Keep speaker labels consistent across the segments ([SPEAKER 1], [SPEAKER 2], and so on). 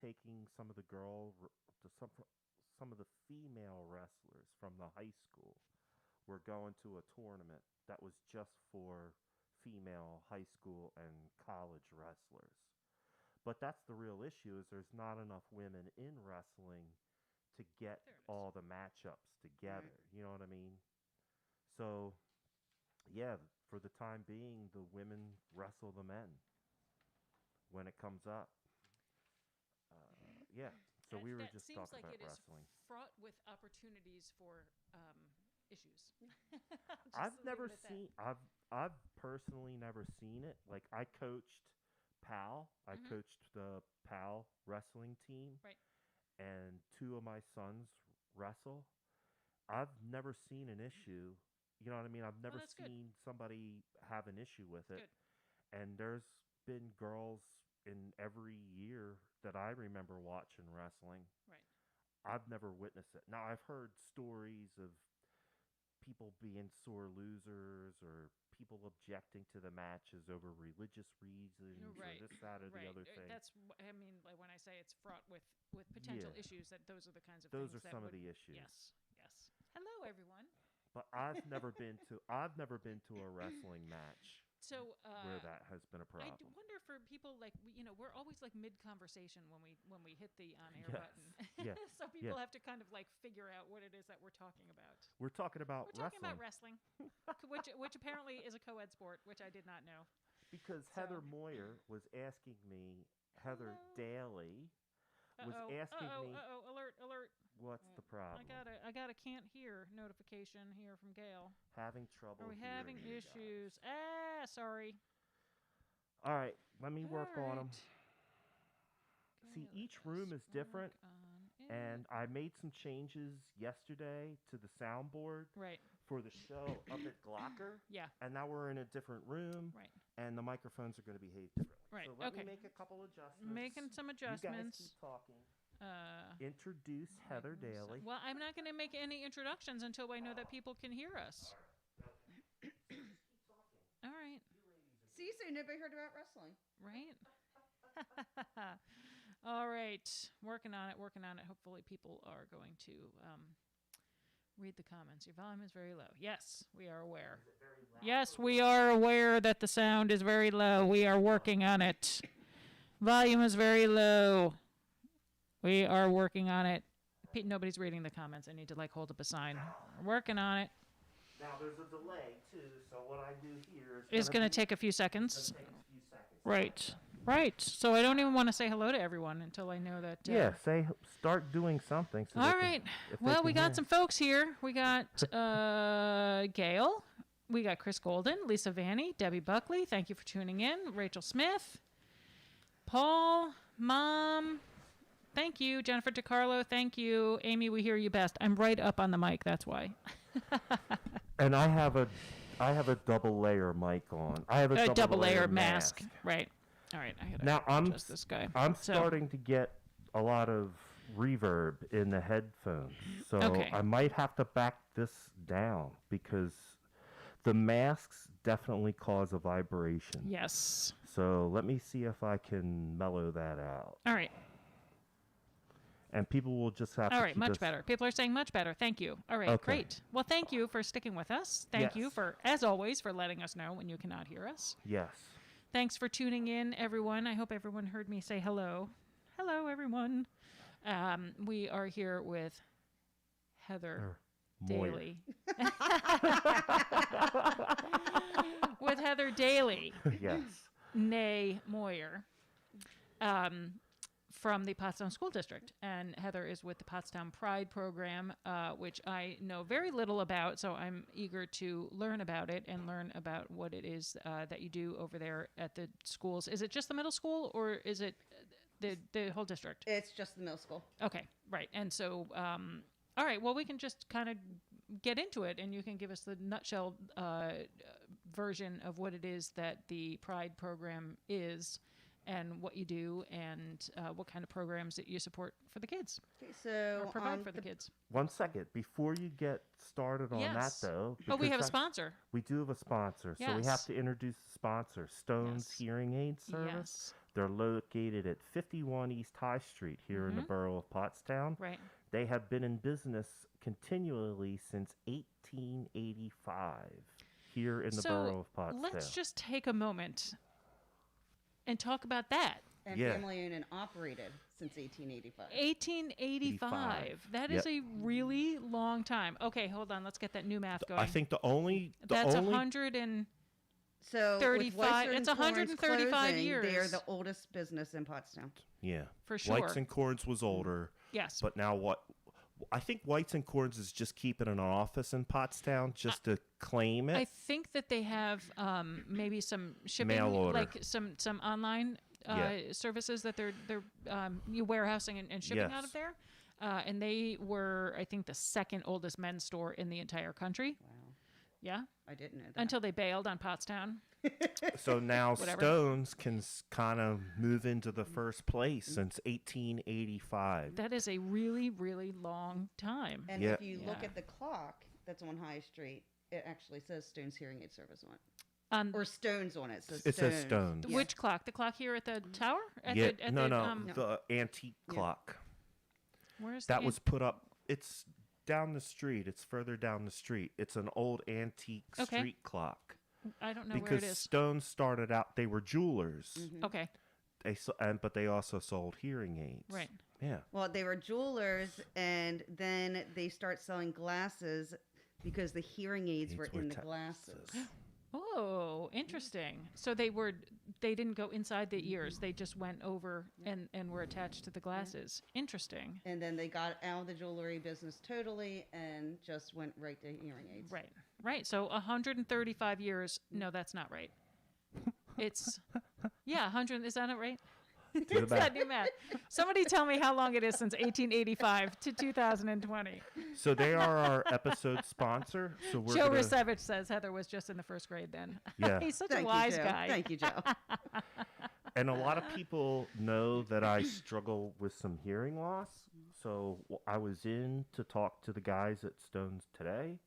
[SPEAKER 1] taking some of the some of the female wrestlers from the high school were going to a tournament that was just for female high school and college wrestlers. But that's the real issue is there's not enough women in wrestling to get
[SPEAKER 2] There it is.
[SPEAKER 1] all the matchups together.
[SPEAKER 3] Right.
[SPEAKER 1] You know what I mean? So, yeah, for the time being, the women wrestle the men when it comes up. Uh, yeah. So we were
[SPEAKER 2] That
[SPEAKER 1] just
[SPEAKER 2] seems
[SPEAKER 1] talking
[SPEAKER 2] like
[SPEAKER 1] about
[SPEAKER 2] it is
[SPEAKER 1] wrestling.
[SPEAKER 2] fraught with opportunities for issues. Just
[SPEAKER 1] I've
[SPEAKER 2] leave
[SPEAKER 1] never
[SPEAKER 2] it at that.
[SPEAKER 1] seen. I've personally never seen it. Like I coached PAL. I
[SPEAKER 2] Mhm.
[SPEAKER 1] coached the PAL wrestling team,
[SPEAKER 2] Right.
[SPEAKER 1] and two of my sons wrestle. I've never seen an issue. You know what I mean? I've never
[SPEAKER 2] That's good.
[SPEAKER 1] seen somebody have an issue with it.
[SPEAKER 2] Good.
[SPEAKER 1] And there's been girls in every year that I remember watching wrestling.
[SPEAKER 2] Right.
[SPEAKER 1] I've never witnessed it. Now I've heard stories of people being sore losers or people objecting to the matches over religious reasons
[SPEAKER 2] Right.
[SPEAKER 1] or this, that, or the
[SPEAKER 2] Right.
[SPEAKER 1] other thing.
[SPEAKER 2] I mean, like when I say it's fraught with potential
[SPEAKER 1] Yeah,
[SPEAKER 2] issues, that those are the kinds of
[SPEAKER 1] those
[SPEAKER 2] things
[SPEAKER 1] are
[SPEAKER 2] that
[SPEAKER 1] some of
[SPEAKER 2] would.
[SPEAKER 1] the issues.
[SPEAKER 2] Yes. Yes. Hello, everyone.
[SPEAKER 1] But I've never been to a wrestling match
[SPEAKER 2] So,
[SPEAKER 1] where that has been a
[SPEAKER 2] I
[SPEAKER 1] problem.
[SPEAKER 2] wonder for people like we're always like mid conversation when we hit the on air
[SPEAKER 1] Yes.
[SPEAKER 2] button.
[SPEAKER 1] Yes.
[SPEAKER 2] So people
[SPEAKER 1] Yeah.
[SPEAKER 2] have to kind of like figure out what it is that we're talking about.
[SPEAKER 1] We're talking about
[SPEAKER 2] We're talking
[SPEAKER 1] wrestling
[SPEAKER 2] about wrestling, which apparently is a co-ed sport, which I did not know.
[SPEAKER 1] because
[SPEAKER 2] So-
[SPEAKER 1] Heather Moyer was asking me. Heather
[SPEAKER 2] Hello?
[SPEAKER 1] Daly was asking me,
[SPEAKER 2] Alert, alert.
[SPEAKER 1] "What's the problem?
[SPEAKER 2] I got a can't hear notification here from Gail.
[SPEAKER 1] Having trouble
[SPEAKER 2] Are we
[SPEAKER 1] hearing
[SPEAKER 2] having
[SPEAKER 1] you
[SPEAKER 2] issues?
[SPEAKER 1] guys."
[SPEAKER 2] Sorry.
[SPEAKER 1] All right, let me work on them.
[SPEAKER 2] Alright.
[SPEAKER 1] See,
[SPEAKER 2] Okay,
[SPEAKER 1] each
[SPEAKER 2] let
[SPEAKER 1] room
[SPEAKER 2] us
[SPEAKER 1] is different,
[SPEAKER 2] work on
[SPEAKER 1] and
[SPEAKER 2] it.
[SPEAKER 1] I made some changes yesterday to the soundboard
[SPEAKER 2] Right.
[SPEAKER 1] for the show up at Glocker.
[SPEAKER 2] Yeah.
[SPEAKER 1] And now we're in a different room,
[SPEAKER 2] Right.
[SPEAKER 1] and the microphones are going to behave differently.
[SPEAKER 2] Right,
[SPEAKER 1] So let
[SPEAKER 2] okay.
[SPEAKER 1] me make a couple adjustments.
[SPEAKER 2] Making some
[SPEAKER 1] You guys
[SPEAKER 2] adjustments.
[SPEAKER 1] keep talking.
[SPEAKER 2] Uh,
[SPEAKER 1] Introduce Heather Daly.
[SPEAKER 2] Well, I'm not going to make any introductions until I know that people can hear us.
[SPEAKER 1] Keep talking.
[SPEAKER 2] All right.
[SPEAKER 1] You ladies are
[SPEAKER 3] See, so nobody heard about wrestling.
[SPEAKER 2] Right. All right. Working on it. Working on it. Hopefully, people are going to read the comments. Your volume is very low. Yes, we are aware.
[SPEAKER 1] Is it very loud
[SPEAKER 2] Yes,
[SPEAKER 1] or
[SPEAKER 2] we
[SPEAKER 1] what?
[SPEAKER 2] are aware that the sound is very low. We are working on it. Volume is very low. We are working on it. Nobody's reading the comments. I need to like hold up a sign. We're working on it.
[SPEAKER 1] Now there's a delay too, so what I do here is
[SPEAKER 2] It's going to take a few seconds.
[SPEAKER 1] take a few seconds.
[SPEAKER 2] Right. Right. So I don't even want to say hello to everyone until I know that.
[SPEAKER 1] Yeah, start doing something. So
[SPEAKER 2] All
[SPEAKER 1] they can-
[SPEAKER 2] right.
[SPEAKER 1] if they
[SPEAKER 2] Well, we
[SPEAKER 1] can
[SPEAKER 2] got
[SPEAKER 1] hear.
[SPEAKER 2] some folks here. We got Gail. We got Chris Golden, Lisa Vanny, Debbie Buckley. Thank you for tuning in. Rachel Smith, Paul, Mom. Thank you. Jennifer DiCarlo. Thank you. Amy, we hear you best. I'm right up on the mic. That's why.
[SPEAKER 1] And I have a double layer mic on. I have a
[SPEAKER 2] Double layer mask. Right. All right. I gotta
[SPEAKER 1] Now
[SPEAKER 2] adjust this guy.
[SPEAKER 1] I'm
[SPEAKER 2] So-
[SPEAKER 1] starting to get a lot of reverb in the headphones, so
[SPEAKER 2] Okay.
[SPEAKER 1] I might have to back this down because the masks definitely cause a vibration.
[SPEAKER 2] Yes.
[SPEAKER 1] So let me see if I can mellow that out,
[SPEAKER 2] All right.
[SPEAKER 1] and people will just have
[SPEAKER 2] All
[SPEAKER 1] to
[SPEAKER 2] right,
[SPEAKER 1] keep
[SPEAKER 2] much
[SPEAKER 1] us-
[SPEAKER 2] better. People are saying much better. Thank you. All right,
[SPEAKER 1] Okay.
[SPEAKER 2] great. Well, thank you for sticking with us. Thank you
[SPEAKER 1] Yes.
[SPEAKER 2] for, as always, for letting us know when you cannot hear us.
[SPEAKER 1] Yes.
[SPEAKER 2] Thanks for tuning in, everyone. I hope everyone heard me say hello. Hello, everyone. We are here with Heather
[SPEAKER 1] Moyer.
[SPEAKER 2] Daly. With Heather Daly,
[SPEAKER 1] Yes.
[SPEAKER 2] nay Moyer, from the Pottstown School District. And Heather is with the Pottstown P.R.I.D.E program, which I know very little about, so I'm eager to learn about it and learn about what it is that you do over there at the schools. Is it just the middle school, or is it the whole district?
[SPEAKER 3] It's just the middle school.
[SPEAKER 2] Okay, right. And so, all right, well, we can just kind of get into it, and you can give us the nutshell version of what it is that the P.R.I.D E program is and what you do and what kind of programs that you support for the kids
[SPEAKER 3] Okay, so
[SPEAKER 2] or provide for the kids.
[SPEAKER 1] 1 second before you get started on that,
[SPEAKER 2] Yes.
[SPEAKER 1] though.
[SPEAKER 2] Oh, we
[SPEAKER 1] because
[SPEAKER 2] have a
[SPEAKER 1] I-
[SPEAKER 2] sponsor.
[SPEAKER 1] We do have a sponsor, so we have
[SPEAKER 2] Yes.
[SPEAKER 1] to introduce the sponsor, Stone's
[SPEAKER 2] Yes.
[SPEAKER 1] Hearing Aid Service.
[SPEAKER 2] Yes.
[SPEAKER 1] They're located at 51 East High Street here in the borough of Pottstown.
[SPEAKER 2] Right.
[SPEAKER 1] They have been in business continually since 1885 here in the borough of Pottstown.
[SPEAKER 2] Let's just take a moment and talk about that.
[SPEAKER 3] And
[SPEAKER 1] Yeah.
[SPEAKER 3] family owned and operated since 1885.
[SPEAKER 2] 1885. That is a really long time. Okay, hold on. Let's get that new math going.
[SPEAKER 1] I think the only
[SPEAKER 2] That's 100 and
[SPEAKER 3] So
[SPEAKER 2] 35
[SPEAKER 3] with White's
[SPEAKER 2] it's
[SPEAKER 3] and Corn's
[SPEAKER 2] 135
[SPEAKER 3] closing,
[SPEAKER 2] years.
[SPEAKER 3] They're the oldest business in Pottstown.
[SPEAKER 1] yeah,
[SPEAKER 2] for sure.
[SPEAKER 1] White's and Corns was older,
[SPEAKER 2] Yes.
[SPEAKER 1] but now what? I think White's and Corns is just keeping an office in Pottstown just to claim it.
[SPEAKER 2] I think that they have maybe some shipping,
[SPEAKER 1] Mail order.
[SPEAKER 2] like some online services that they're you warehousing and shipping out of
[SPEAKER 1] Yes.
[SPEAKER 2] there. And they were, I think, the second oldest men's store in the entire country.
[SPEAKER 3] Wow.
[SPEAKER 2] Yeah,
[SPEAKER 3] I didn't know that.
[SPEAKER 2] until they bailed on Pottstown.
[SPEAKER 1] So now
[SPEAKER 2] Whatever.
[SPEAKER 1] Stones can kind of move into the first place since 1885.
[SPEAKER 2] That is a really, really long time.
[SPEAKER 3] And
[SPEAKER 1] Yeah.
[SPEAKER 3] if you look
[SPEAKER 2] Yeah.
[SPEAKER 3] at the clock that's on High Street, it actually says Stone's Hearing Aid Service on it.
[SPEAKER 2] Um,
[SPEAKER 3] Or Stones on it.
[SPEAKER 1] It says Stones.
[SPEAKER 3] Yeah.
[SPEAKER 2] Which clock? The clock here at the tower? At
[SPEAKER 1] Yeah,
[SPEAKER 2] the, at
[SPEAKER 1] no,
[SPEAKER 2] the,
[SPEAKER 1] no, the antique
[SPEAKER 3] Yeah.
[SPEAKER 1] clock
[SPEAKER 2] Where's
[SPEAKER 1] that
[SPEAKER 2] the
[SPEAKER 1] was put up. It's down the street. It's further down the street. It's an old antique
[SPEAKER 2] Okay.
[SPEAKER 1] street clock.
[SPEAKER 2] I don't know where
[SPEAKER 1] Because
[SPEAKER 2] it is.
[SPEAKER 1] Stones started out, they were jewelers.
[SPEAKER 3] Mhm.
[SPEAKER 2] Okay,
[SPEAKER 1] But they also sold hearing aids.
[SPEAKER 2] right.
[SPEAKER 1] Yeah.
[SPEAKER 3] Well, they were jewelers, and then they start selling glasses because the hearing aids were in the glasses.
[SPEAKER 2] Oh, interesting. So they didn't go inside the ears. They just went over and were attached to the glasses. Interesting.
[SPEAKER 3] And then they got out of the jewelry business totally and just went right to hearing aids.
[SPEAKER 2] Right. Right. So 135 years. No, that's not right. It's 100. Is that not right?
[SPEAKER 1] the
[SPEAKER 2] It's
[SPEAKER 1] back.
[SPEAKER 2] that new math. Somebody tell me how long it is since 1885 to 2020.
[SPEAKER 1] So they are our episode sponsor. So we're
[SPEAKER 2] Joe
[SPEAKER 1] gonna,
[SPEAKER 2] Rasevich says Heather was just in the first grade then.
[SPEAKER 1] Yeah.
[SPEAKER 2] He's such
[SPEAKER 3] Thank
[SPEAKER 2] a wise
[SPEAKER 3] you, Joe.
[SPEAKER 2] guy.
[SPEAKER 3] Thank you, Joe.
[SPEAKER 1] And a lot of people know that I struggle with some hearing loss. So I was in to talk to the guys at Stones today.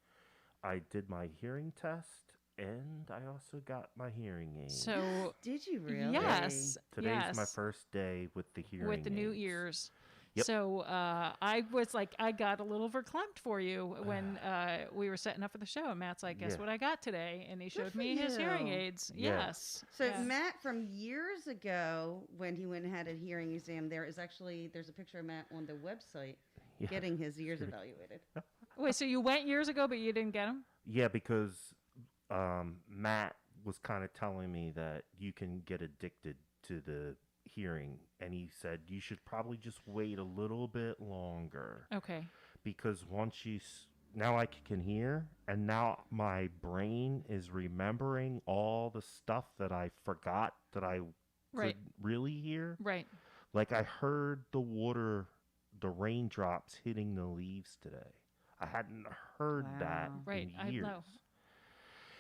[SPEAKER 1] I did my hearing test, and I also got my hearing aid.
[SPEAKER 2] So
[SPEAKER 3] Did you really?
[SPEAKER 2] yes,
[SPEAKER 1] Today's my
[SPEAKER 2] yes.
[SPEAKER 1] first day with the hearing
[SPEAKER 2] With the new
[SPEAKER 1] aids.
[SPEAKER 2] ears.
[SPEAKER 1] Yep.
[SPEAKER 2] So I was like, I got a little verklempt for you when we were setting up for the show. And Matt's like, guess
[SPEAKER 1] Yeah.
[SPEAKER 2] what I got today? And he showed
[SPEAKER 3] for
[SPEAKER 2] me his hearing
[SPEAKER 3] you.
[SPEAKER 2] aids.
[SPEAKER 1] Yeah.
[SPEAKER 2] Yes.
[SPEAKER 3] So
[SPEAKER 2] Yeah.
[SPEAKER 3] Matt, from years ago, when he went and had a hearing exam, there's a picture of Matt on the website
[SPEAKER 1] Yeah.
[SPEAKER 3] getting his ears evaluated.
[SPEAKER 2] Wait, so you went years ago, but you didn't get them?
[SPEAKER 1] Yeah, because Matt was kind of telling me that you can get addicted to the hearing, and he said you should probably just wait a little bit longer
[SPEAKER 2] Okay.
[SPEAKER 1] because once now I can hear, and now my brain is remembering all the stuff that I forgot that I
[SPEAKER 2] Right.
[SPEAKER 1] could really hear.
[SPEAKER 2] Right.
[SPEAKER 1] Like I heard the raindrops hitting the leaves today. I hadn't heard that
[SPEAKER 3] Wow.
[SPEAKER 2] Right,
[SPEAKER 1] in
[SPEAKER 2] I
[SPEAKER 1] years.
[SPEAKER 2] know.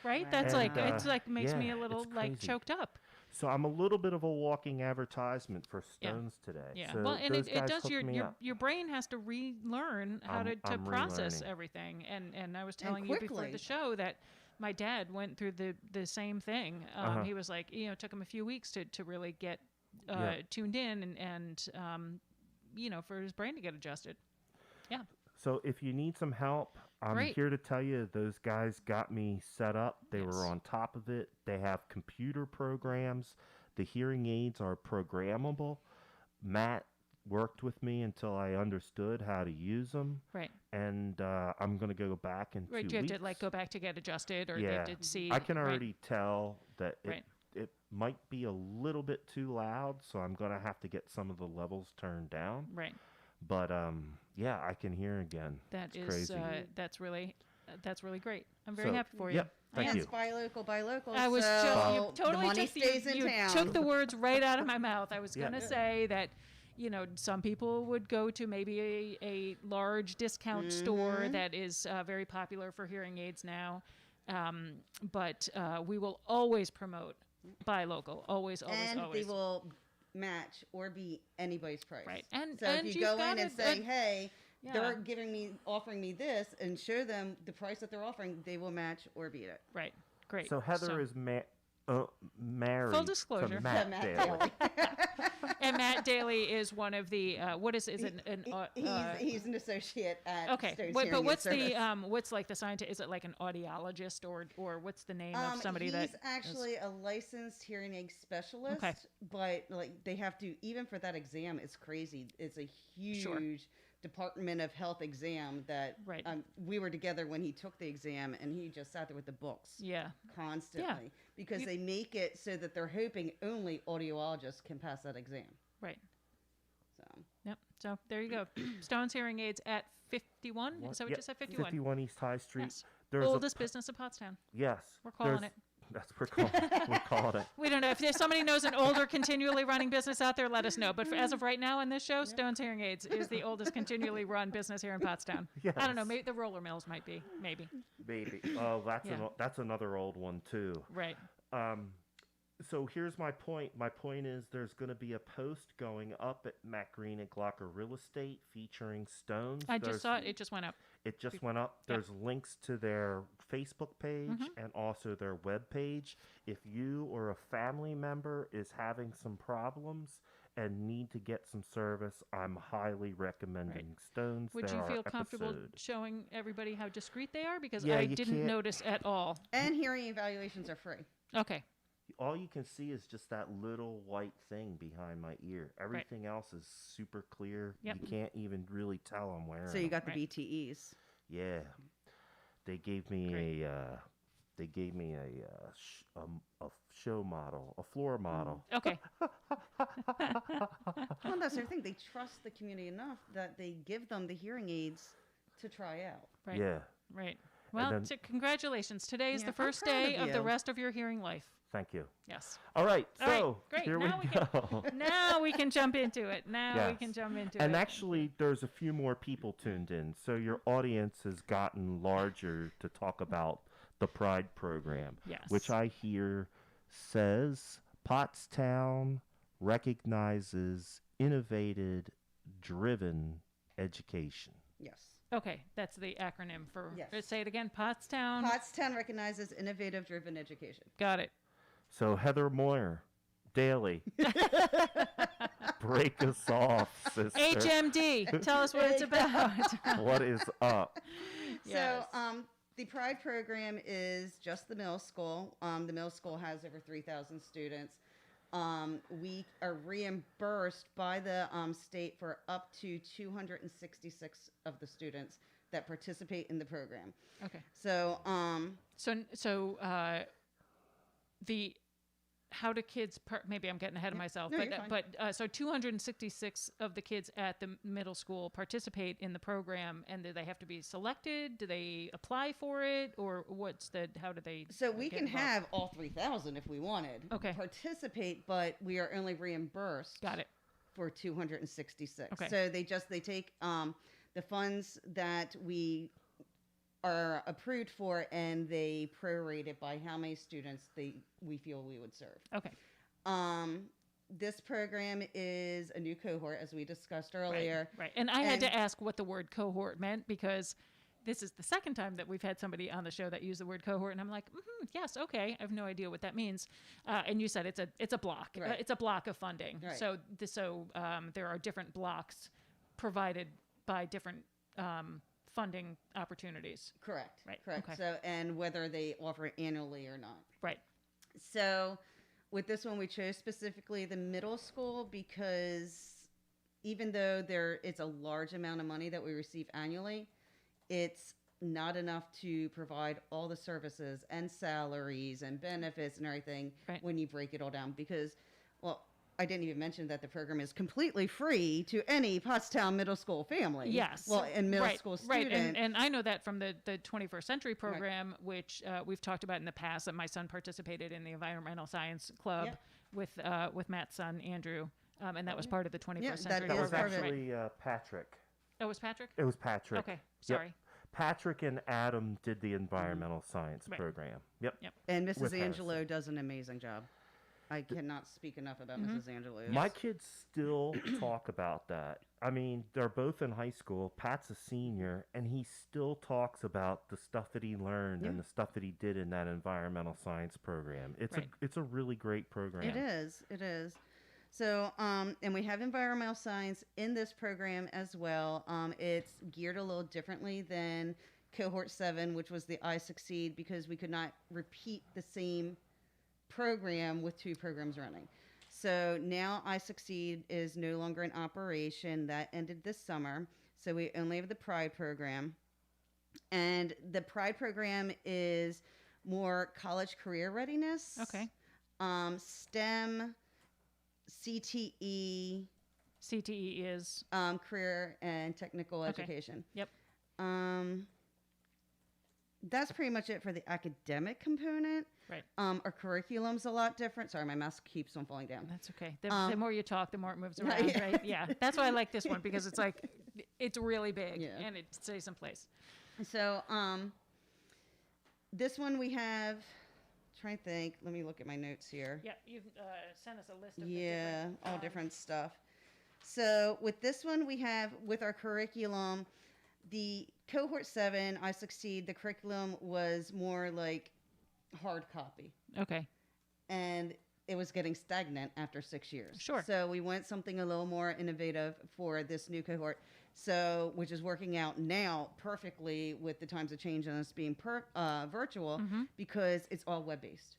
[SPEAKER 2] Right?
[SPEAKER 3] Wow.
[SPEAKER 2] That's
[SPEAKER 1] And,
[SPEAKER 2] it's like makes me
[SPEAKER 1] yeah,
[SPEAKER 2] a little
[SPEAKER 1] it's
[SPEAKER 2] like
[SPEAKER 1] crazy.
[SPEAKER 2] choked up.
[SPEAKER 1] So I'm a little bit of a walking advertisement for
[SPEAKER 2] Yeah.
[SPEAKER 1] Stones today.
[SPEAKER 2] Yeah.
[SPEAKER 1] So
[SPEAKER 2] well, and
[SPEAKER 1] those
[SPEAKER 2] it
[SPEAKER 1] guys
[SPEAKER 2] does
[SPEAKER 1] hooked me up.
[SPEAKER 2] your brain has to relearn how
[SPEAKER 1] I'm-
[SPEAKER 2] to
[SPEAKER 1] I'm
[SPEAKER 2] process
[SPEAKER 1] relearning.
[SPEAKER 2] everything. And I was telling you before
[SPEAKER 3] quickly.
[SPEAKER 2] the show that my dad went through the same thing. He was like, it took him a few weeks to really get
[SPEAKER 1] Yeah.
[SPEAKER 2] tuned in and for his brain to get adjusted. Yeah.
[SPEAKER 1] So if you need some help, I'm
[SPEAKER 2] Great.
[SPEAKER 1] here to tell you those guys got me set up. They
[SPEAKER 2] Yes.
[SPEAKER 1] were on top of it. They have computer programs. The hearing aids are programmable. Matt worked with me until I understood how to use them.
[SPEAKER 2] Right.
[SPEAKER 1] And I'm going to go back in 2
[SPEAKER 2] Right.
[SPEAKER 1] weeks.
[SPEAKER 2] Do you have to like go back to get adjusted or
[SPEAKER 1] Yeah.
[SPEAKER 2] to see?
[SPEAKER 1] I can
[SPEAKER 2] right.
[SPEAKER 1] already tell that
[SPEAKER 2] Right.
[SPEAKER 1] it might be a little bit too loud, so I'm going to have to get some of the levels turned down.
[SPEAKER 2] Right.
[SPEAKER 1] But yeah, I can hear again.
[SPEAKER 2] That
[SPEAKER 1] It's
[SPEAKER 2] is
[SPEAKER 1] crazy.
[SPEAKER 2] that's really great. I'm very
[SPEAKER 1] So,
[SPEAKER 2] happy for you.
[SPEAKER 1] yep, thank
[SPEAKER 3] And
[SPEAKER 1] you.
[SPEAKER 3] it's buy local, buy local.
[SPEAKER 2] I was
[SPEAKER 3] so
[SPEAKER 2] joking. You
[SPEAKER 3] the
[SPEAKER 2] totally
[SPEAKER 3] money
[SPEAKER 2] took
[SPEAKER 3] stays in
[SPEAKER 2] you
[SPEAKER 3] town.
[SPEAKER 2] took the words right out of my mouth. I was
[SPEAKER 1] Yeah.
[SPEAKER 2] going to say that, some people would go to maybe a large discount store that is very popular for hearing aids now. But we will always promote buy local. Always, always,
[SPEAKER 3] and
[SPEAKER 2] always.
[SPEAKER 3] they will match or beat anybody's price.
[SPEAKER 2] Right. And
[SPEAKER 3] so if you
[SPEAKER 2] you've
[SPEAKER 3] go in and
[SPEAKER 2] gotta-
[SPEAKER 3] say, hey,
[SPEAKER 2] Yeah.
[SPEAKER 3] they're offering me this, and show them the price that they're offering, they will match or beat it.
[SPEAKER 2] Right. Great.
[SPEAKER 1] So Heather is married
[SPEAKER 2] Full disclosure.
[SPEAKER 1] to Matt
[SPEAKER 3] Matt
[SPEAKER 1] Daly.
[SPEAKER 2] And Matt Daly is one of the what is it an
[SPEAKER 3] He's an associate at
[SPEAKER 2] okay.
[SPEAKER 3] Stone's
[SPEAKER 2] But
[SPEAKER 3] Hearing
[SPEAKER 2] what's
[SPEAKER 3] Service.
[SPEAKER 2] the what's like the scientist? Is it like an audiologist or what's the name of somebody
[SPEAKER 3] he's
[SPEAKER 2] that?
[SPEAKER 3] actually a licensed hearing aid specialist.
[SPEAKER 2] Okay.
[SPEAKER 3] But like they have to, even for that exam, it's crazy. It's a huge Department of Health exam that
[SPEAKER 2] Right.
[SPEAKER 3] We were together when he took the exam, and he just sat there with the books
[SPEAKER 2] Yeah.
[SPEAKER 3] constantly because they make it so that they're hoping only audiologists can pass that exam.
[SPEAKER 2] Right.
[SPEAKER 3] So
[SPEAKER 2] Yep. So there you go. Stone's Hearing Aids at 51. Is that what you said? 51.
[SPEAKER 1] 51 East High Street.
[SPEAKER 2] Yes.
[SPEAKER 1] There's
[SPEAKER 2] Oldest business of Pottstown.
[SPEAKER 1] Yes.
[SPEAKER 2] We're calling
[SPEAKER 1] there's-
[SPEAKER 2] it.
[SPEAKER 1] That's we're calling it.
[SPEAKER 2] We don't know. If there's somebody knows an older continually running business out there, let us know. But as of right now in this show, Stone's Hearing Aids is the oldest continually run business here in Pottstown.
[SPEAKER 1] Yes.
[SPEAKER 2] I don't know. Maybe the roller mills might be. Maybe.
[SPEAKER 1] Maybe. Oh,
[SPEAKER 2] Yeah.
[SPEAKER 1] that's another old one too.
[SPEAKER 2] Right.
[SPEAKER 1] So here's my point. My point is there's going to be a post going up at Matt Green and Glocker Real Estate featuring Stones.
[SPEAKER 2] I just saw it. It just went up.
[SPEAKER 1] It just went up.
[SPEAKER 2] Yep.
[SPEAKER 1] There's links to their Facebook page and also their web page. If you or a family member is having some problems and need to get some service, I'm highly recommending Stones.
[SPEAKER 2] Would
[SPEAKER 1] There
[SPEAKER 2] you
[SPEAKER 1] are
[SPEAKER 2] feel comfortable
[SPEAKER 1] episodes.
[SPEAKER 2] showing everybody how discreet they are? Because
[SPEAKER 1] Yeah,
[SPEAKER 2] I
[SPEAKER 1] you
[SPEAKER 2] didn't
[SPEAKER 1] can't-
[SPEAKER 2] notice at all.
[SPEAKER 3] and hearing evaluations are free.
[SPEAKER 2] Okay.
[SPEAKER 1] All you can see is just that little white thing behind my ear. Everything else is super clear.
[SPEAKER 2] Yep.
[SPEAKER 1] You can't even really tell I'm wearing
[SPEAKER 3] So you
[SPEAKER 1] them.
[SPEAKER 3] got the
[SPEAKER 2] Right.
[SPEAKER 3] BTEs.
[SPEAKER 1] Yeah, they gave me
[SPEAKER 2] Great.
[SPEAKER 1] a show model, a floor model.
[SPEAKER 2] Okay.
[SPEAKER 3] Well, that's their thing. They trust the community enough that they give them the hearing aids to try out.
[SPEAKER 2] Right.
[SPEAKER 1] Yeah,
[SPEAKER 2] Right. Well,
[SPEAKER 1] then-
[SPEAKER 2] congratulations. Today is
[SPEAKER 3] Yeah,
[SPEAKER 2] the
[SPEAKER 3] I'm
[SPEAKER 2] first
[SPEAKER 3] proud
[SPEAKER 2] day
[SPEAKER 3] of
[SPEAKER 2] of the
[SPEAKER 3] you.
[SPEAKER 2] rest of your hearing life.
[SPEAKER 1] thank you.
[SPEAKER 2] Yes.
[SPEAKER 1] All right,
[SPEAKER 2] All right,
[SPEAKER 1] so
[SPEAKER 2] great.
[SPEAKER 1] here
[SPEAKER 2] Now
[SPEAKER 1] we
[SPEAKER 2] we can-
[SPEAKER 1] go.
[SPEAKER 2] Now we can jump into it. Now we
[SPEAKER 1] Yes.
[SPEAKER 2] can jump into
[SPEAKER 1] And
[SPEAKER 2] it.
[SPEAKER 1] actually, there's a few more people tuned in, so your audience has gotten larger to talk about the Pride program,
[SPEAKER 2] Yes.
[SPEAKER 1] which I hear says Pottstown recognizes innovative, driven education.
[SPEAKER 3] Yes.
[SPEAKER 2] Okay, that's the acronym for.
[SPEAKER 3] Yes.
[SPEAKER 2] Say it again. Pottstown.
[SPEAKER 3] Pottstown recognizes innovative driven education.
[SPEAKER 2] Got it.
[SPEAKER 1] So Heather Moyer, Daly, break us off, sister.
[SPEAKER 2] HMD. Tell us what it's about.
[SPEAKER 1] What is up?
[SPEAKER 2] Yes.
[SPEAKER 3] So, the Pride program is just the middle school. The middle school has over 3,000 students. We are reimbursed by the state for up to 266 of the students that participate in the program.
[SPEAKER 2] Okay.
[SPEAKER 3] So,
[SPEAKER 2] The how do kids? Maybe I'm getting ahead of myself,
[SPEAKER 3] No,
[SPEAKER 2] but
[SPEAKER 3] you're fine.
[SPEAKER 2] so 266 of the kids at the middle school participate in the program, and do they have to be selected? Do they apply for it, or what's the? How do they?
[SPEAKER 3] So we
[SPEAKER 2] get
[SPEAKER 3] can
[SPEAKER 2] involved?
[SPEAKER 3] have all 3,000 if we wanted.
[SPEAKER 2] Okay.
[SPEAKER 3] Participate, but we are only reimbursed.
[SPEAKER 2] Got it.
[SPEAKER 3] For 266.
[SPEAKER 2] Okay.
[SPEAKER 3] So they take the funds that we are approved for, and they prorate it by how many students we feel we would serve.
[SPEAKER 2] Okay.
[SPEAKER 3] This program is a new cohort, as we discussed earlier.
[SPEAKER 2] Right. And I had to
[SPEAKER 3] And-
[SPEAKER 2] ask what the word cohort meant, because this is the second time that we've had somebody on the show that used the word cohort, and I'm like, yes, okay. I have no idea what that means. And you said it's a block.
[SPEAKER 3] Right.
[SPEAKER 2] It's a block of funding.
[SPEAKER 3] Right.
[SPEAKER 2] So there are different blocks provided by different funding opportunities.
[SPEAKER 3] Correct.
[SPEAKER 2] Right,
[SPEAKER 3] Correct.
[SPEAKER 2] okay.
[SPEAKER 3] So, and whether they offer it annually or not.
[SPEAKER 2] Right.
[SPEAKER 3] So with this one, we chose specifically the middle school because even though it's a large amount of money that we receive annually, it's not enough to provide all the services and salaries and benefits and everything
[SPEAKER 2] Right.
[SPEAKER 3] when you break it all down. Because, well, I didn't even mention that the program is completely free to any Pottstown middle school family.
[SPEAKER 2] Yes.
[SPEAKER 3] Well, and middle
[SPEAKER 2] right,
[SPEAKER 3] school
[SPEAKER 2] right.
[SPEAKER 3] student.
[SPEAKER 2] And I know that from the 21st Century program, which we've talked about in the past, that my son participated in the Environmental Science Club with Matt's son, Andrew. And that was part of the 21st
[SPEAKER 3] Yeah,
[SPEAKER 2] Century
[SPEAKER 3] that
[SPEAKER 1] That was
[SPEAKER 3] part
[SPEAKER 2] program.
[SPEAKER 3] of it.
[SPEAKER 1] actually Patrick.
[SPEAKER 2] Oh, it was Patrick?
[SPEAKER 1] It was Patrick.
[SPEAKER 2] Okay.
[SPEAKER 1] Yep.
[SPEAKER 2] Sorry.
[SPEAKER 1] Patrick and Adam did the environmental science
[SPEAKER 2] Right.
[SPEAKER 1] program. Yep.
[SPEAKER 2] Yep.
[SPEAKER 3] And Mrs.
[SPEAKER 1] With
[SPEAKER 3] Angelo does an amazing job. I cannot speak enough about Mrs. Angelos.
[SPEAKER 1] My kids still talk about that. I mean, they're both in high school. Pat's a senior, and he still talks about the stuff that he learned and the stuff that he did in that environmental science program. It's a really great program.
[SPEAKER 3] It is. It is. So, and we have environmental science in this program as well. It's geared a little differently than cohort 7, which was the I Succeed, because we could not repeat the same program with 2 programs running. So now I Succeed is no longer in operation. That ended this summer. So we only have the P.R.I.D.E program. And the P.R.I.D.E program is more college career readiness.
[SPEAKER 2] Okay.
[SPEAKER 3] STEM, CTE.
[SPEAKER 2] CTE is
[SPEAKER 3] Career and technical education.
[SPEAKER 2] Yep.
[SPEAKER 3] That's pretty much it for the academic component.
[SPEAKER 2] Right.
[SPEAKER 3] Our curriculum's a lot different. Sorry, my mouse keeps on falling down.
[SPEAKER 2] That's okay. The more you talk, the more it moves around, right? Yeah. That's why I like this one, because it's like, it's really big and it stays in place.
[SPEAKER 3] So, this one we have, trying to think, let me look at my notes here.
[SPEAKER 2] Yeah, you've sent us a list of
[SPEAKER 3] all different stuff. So with this one we have, with our curriculum, the cohort 7, I Succeed, the curriculum was more like hard copy.
[SPEAKER 2] Okay.
[SPEAKER 3] And it was getting stagnant after 6 years.
[SPEAKER 2] Sure.
[SPEAKER 3] So we went something a little more innovative for this new cohort. So, which is working out now perfectly with the times of change and us being virtual, because it's all web-based.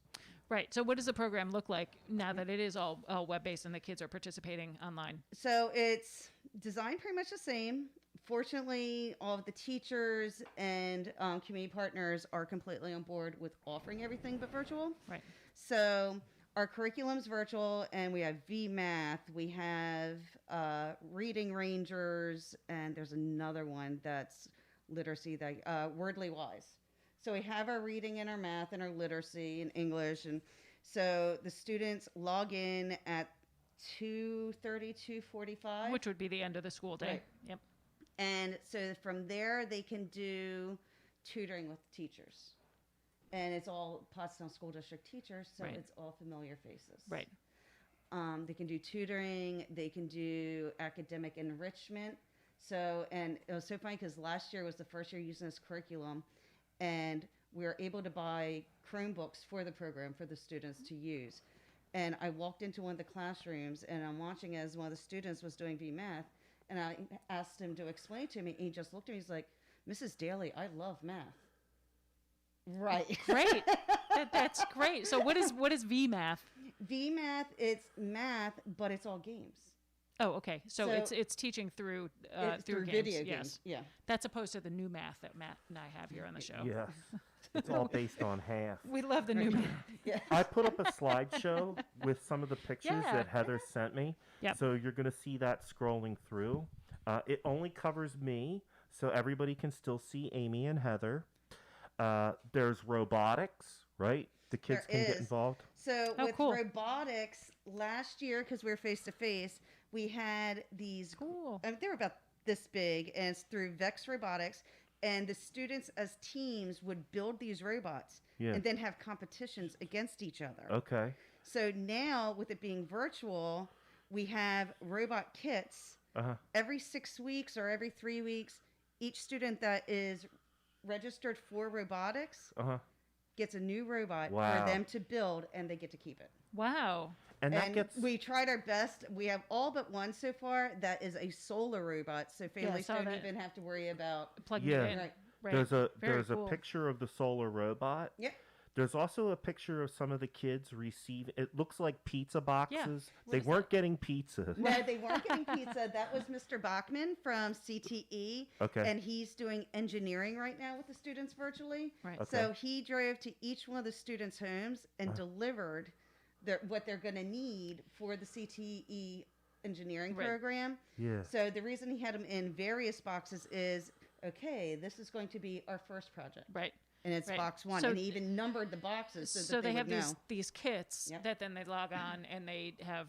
[SPEAKER 2] Right. So what does the program look like now that it is all web-based and the kids are participating online?
[SPEAKER 3] So it's designed pretty much the same. Fortunately, all of the teachers and community partners are completely on board with offering everything but virtual.
[SPEAKER 2] Right.
[SPEAKER 3] So our curriculum's virtual, and we have VMath, we have Reading Rangers, and there's another one that's literacy, that Wordly Wise. So we have our reading and our math and our literacy and English, and so the students log in at 2:30, 2:45.
[SPEAKER 2] Which would be the end of the school day.
[SPEAKER 3] Right.
[SPEAKER 2] Yep.
[SPEAKER 3] And so from there, they can do tutoring with teachers. And it's all Pottstown School District teachers, so it's all familiar faces.
[SPEAKER 2] Right.
[SPEAKER 3] They can do tutoring. They can do academic enrichment. So, and it was so funny because last year was the first year using this curriculum, and we were able to buy Chromebooks for the program for the students to use. And I walked into one of the classrooms, and I'm watching as one of the students was doing VMath, and I asked him to explain to me, and he just looked at me, he's like, "Mrs. Daly, I love math." Right.
[SPEAKER 2] Great. That's great. So what is VMath?
[SPEAKER 3] VMath, it's math, but it's all games.
[SPEAKER 2] Oh, okay. So it's teaching through games.
[SPEAKER 3] Video
[SPEAKER 2] yes.
[SPEAKER 3] games. Yeah.
[SPEAKER 2] That's opposed to the new math that Matt and I have here on the show.
[SPEAKER 1] Yes. It's all based on half.
[SPEAKER 2] We love the new math.
[SPEAKER 3] Yeah.
[SPEAKER 1] I put up a slideshow with some of the pictures
[SPEAKER 2] Yeah.
[SPEAKER 1] that Heather sent me.
[SPEAKER 2] Yep.
[SPEAKER 1] So you're going to see that scrolling through. It only covers me, so everybody can still see Amy and Heather. There's robotics, right? The kids
[SPEAKER 3] There
[SPEAKER 1] can get
[SPEAKER 3] is.
[SPEAKER 1] involved.
[SPEAKER 3] So with
[SPEAKER 2] cool.
[SPEAKER 3] robotics, last year, because we were face-to-face, we had these,
[SPEAKER 2] Cool.
[SPEAKER 3] they were about this big, and it's through Vex Robotics, and the students as teams would build these robots and then have competitions against each other.
[SPEAKER 1] Okay.
[SPEAKER 3] So now, with it being virtual, we have robot kits. Every 6 weeks or every 3 weeks, each student that is registered for robotics gets a new robot for them to build, and they get to keep it.
[SPEAKER 2] Wow.
[SPEAKER 1] And
[SPEAKER 3] we tried our best. We have all but one so far that is a solar robot, so families don't even have to worry about
[SPEAKER 2] plugging it in.
[SPEAKER 3] Right.
[SPEAKER 2] Right.
[SPEAKER 1] There's a picture of the solar robot.
[SPEAKER 3] Yep.
[SPEAKER 1] There's also a picture of some of the kids receive. It looks like pizza boxes.
[SPEAKER 2] What
[SPEAKER 1] They
[SPEAKER 2] is
[SPEAKER 1] weren't getting pizza.
[SPEAKER 3] No, they weren't getting pizza. That was Mr. Bachman from CTE.
[SPEAKER 1] Okay.
[SPEAKER 3] And he's doing engineering right now with the students virtually.
[SPEAKER 2] Right.
[SPEAKER 1] Okay.
[SPEAKER 3] So he drove to each one of the students' homes and delivered what they're going to need for the CTE engineering program.
[SPEAKER 1] Yeah.
[SPEAKER 3] So the reason he had them in various boxes is, okay, this is going to be our first project.
[SPEAKER 2] Right.
[SPEAKER 3] And it's box 1.
[SPEAKER 2] So-
[SPEAKER 3] and he even numbered the boxes so that
[SPEAKER 2] they have
[SPEAKER 3] would know.
[SPEAKER 2] these kits
[SPEAKER 3] Yep.
[SPEAKER 2] that then they log on and they have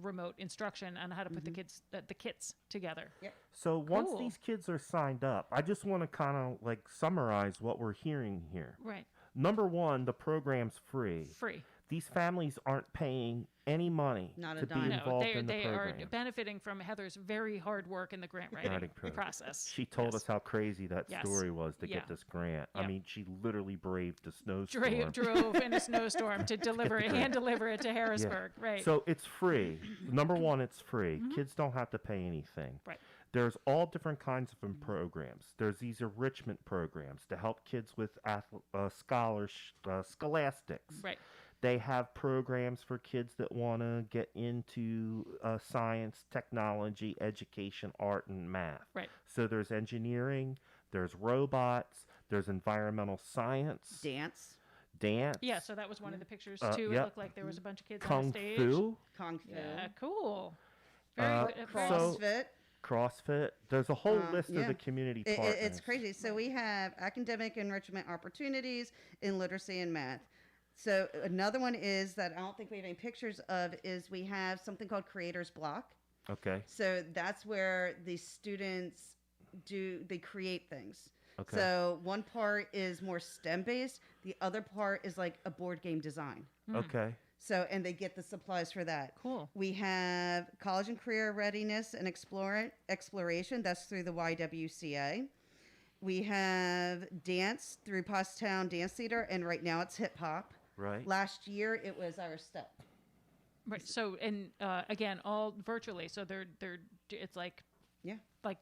[SPEAKER 2] remote instruction on how to put the kits together.
[SPEAKER 3] Yep.
[SPEAKER 1] So once
[SPEAKER 2] Cool.
[SPEAKER 1] these kids are signed up, I just want to kind of like summarize what we're hearing here.
[SPEAKER 2] Right.
[SPEAKER 1] Number one, the program's free.
[SPEAKER 2] Free.
[SPEAKER 1] these families aren't paying any money
[SPEAKER 3] Not a
[SPEAKER 1] to be
[SPEAKER 3] dime.
[SPEAKER 2] No,
[SPEAKER 1] involved in the
[SPEAKER 2] they are
[SPEAKER 1] program.
[SPEAKER 2] benefiting from Heather's very hard work in the grant writing
[SPEAKER 1] Writing program.
[SPEAKER 2] process.
[SPEAKER 1] She told
[SPEAKER 2] Yes.
[SPEAKER 1] us how crazy that
[SPEAKER 2] Yes.
[SPEAKER 1] story was to
[SPEAKER 2] Yeah.
[SPEAKER 1] get this grant. I
[SPEAKER 2] Yep.
[SPEAKER 1] mean, she literally braved the snowstorm.
[SPEAKER 2] Drove in a snowstorm to deliver it, hand deliver it to Harrisburg. Right.
[SPEAKER 1] So it's free. Number one, it's free. Kids don't have to pay anything.
[SPEAKER 2] Right.
[SPEAKER 1] There's all different kinds of programs. There's these enrichment programs to help kids with scholastics.
[SPEAKER 2] Right.
[SPEAKER 1] They have programs for kids that want to get into science, technology, education, art, and math.
[SPEAKER 2] Right.
[SPEAKER 1] So there's engineering, there's robots, there's environmental science,
[SPEAKER 3] Dance,
[SPEAKER 1] dance.
[SPEAKER 2] Yeah, so that was one of the pictures too. It
[SPEAKER 1] yep.
[SPEAKER 2] looked like there was a bunch of kids on
[SPEAKER 1] Kung
[SPEAKER 2] the stage.
[SPEAKER 1] Fu,
[SPEAKER 3] Kung Fu,
[SPEAKER 2] Yeah, cool. Very good.
[SPEAKER 3] CrossFit.
[SPEAKER 1] CrossFit. There's a whole list
[SPEAKER 3] yeah.
[SPEAKER 1] of the community partners.
[SPEAKER 3] It's crazy. So we have academic enrichment opportunities in literacy and math. So another one is that I don't think we have any pictures of is we have something called Creator's Block.
[SPEAKER 1] Okay.
[SPEAKER 3] So that's where the students they create things.
[SPEAKER 1] Okay.
[SPEAKER 3] So one part is more STEM based. The other part is like a board game design.
[SPEAKER 1] Okay.
[SPEAKER 3] So, and they get the supplies for that.
[SPEAKER 2] Cool.
[SPEAKER 3] We have college and career readiness and exploration. That's through the YWCA. We have dance through Pottstown Dance Theater, and right now it's hip hop.
[SPEAKER 1] Right.
[SPEAKER 3] Last year it was our step.
[SPEAKER 2] Right. So, and again, all virtually. So they're it's like
[SPEAKER 3] Yeah.
[SPEAKER 2] like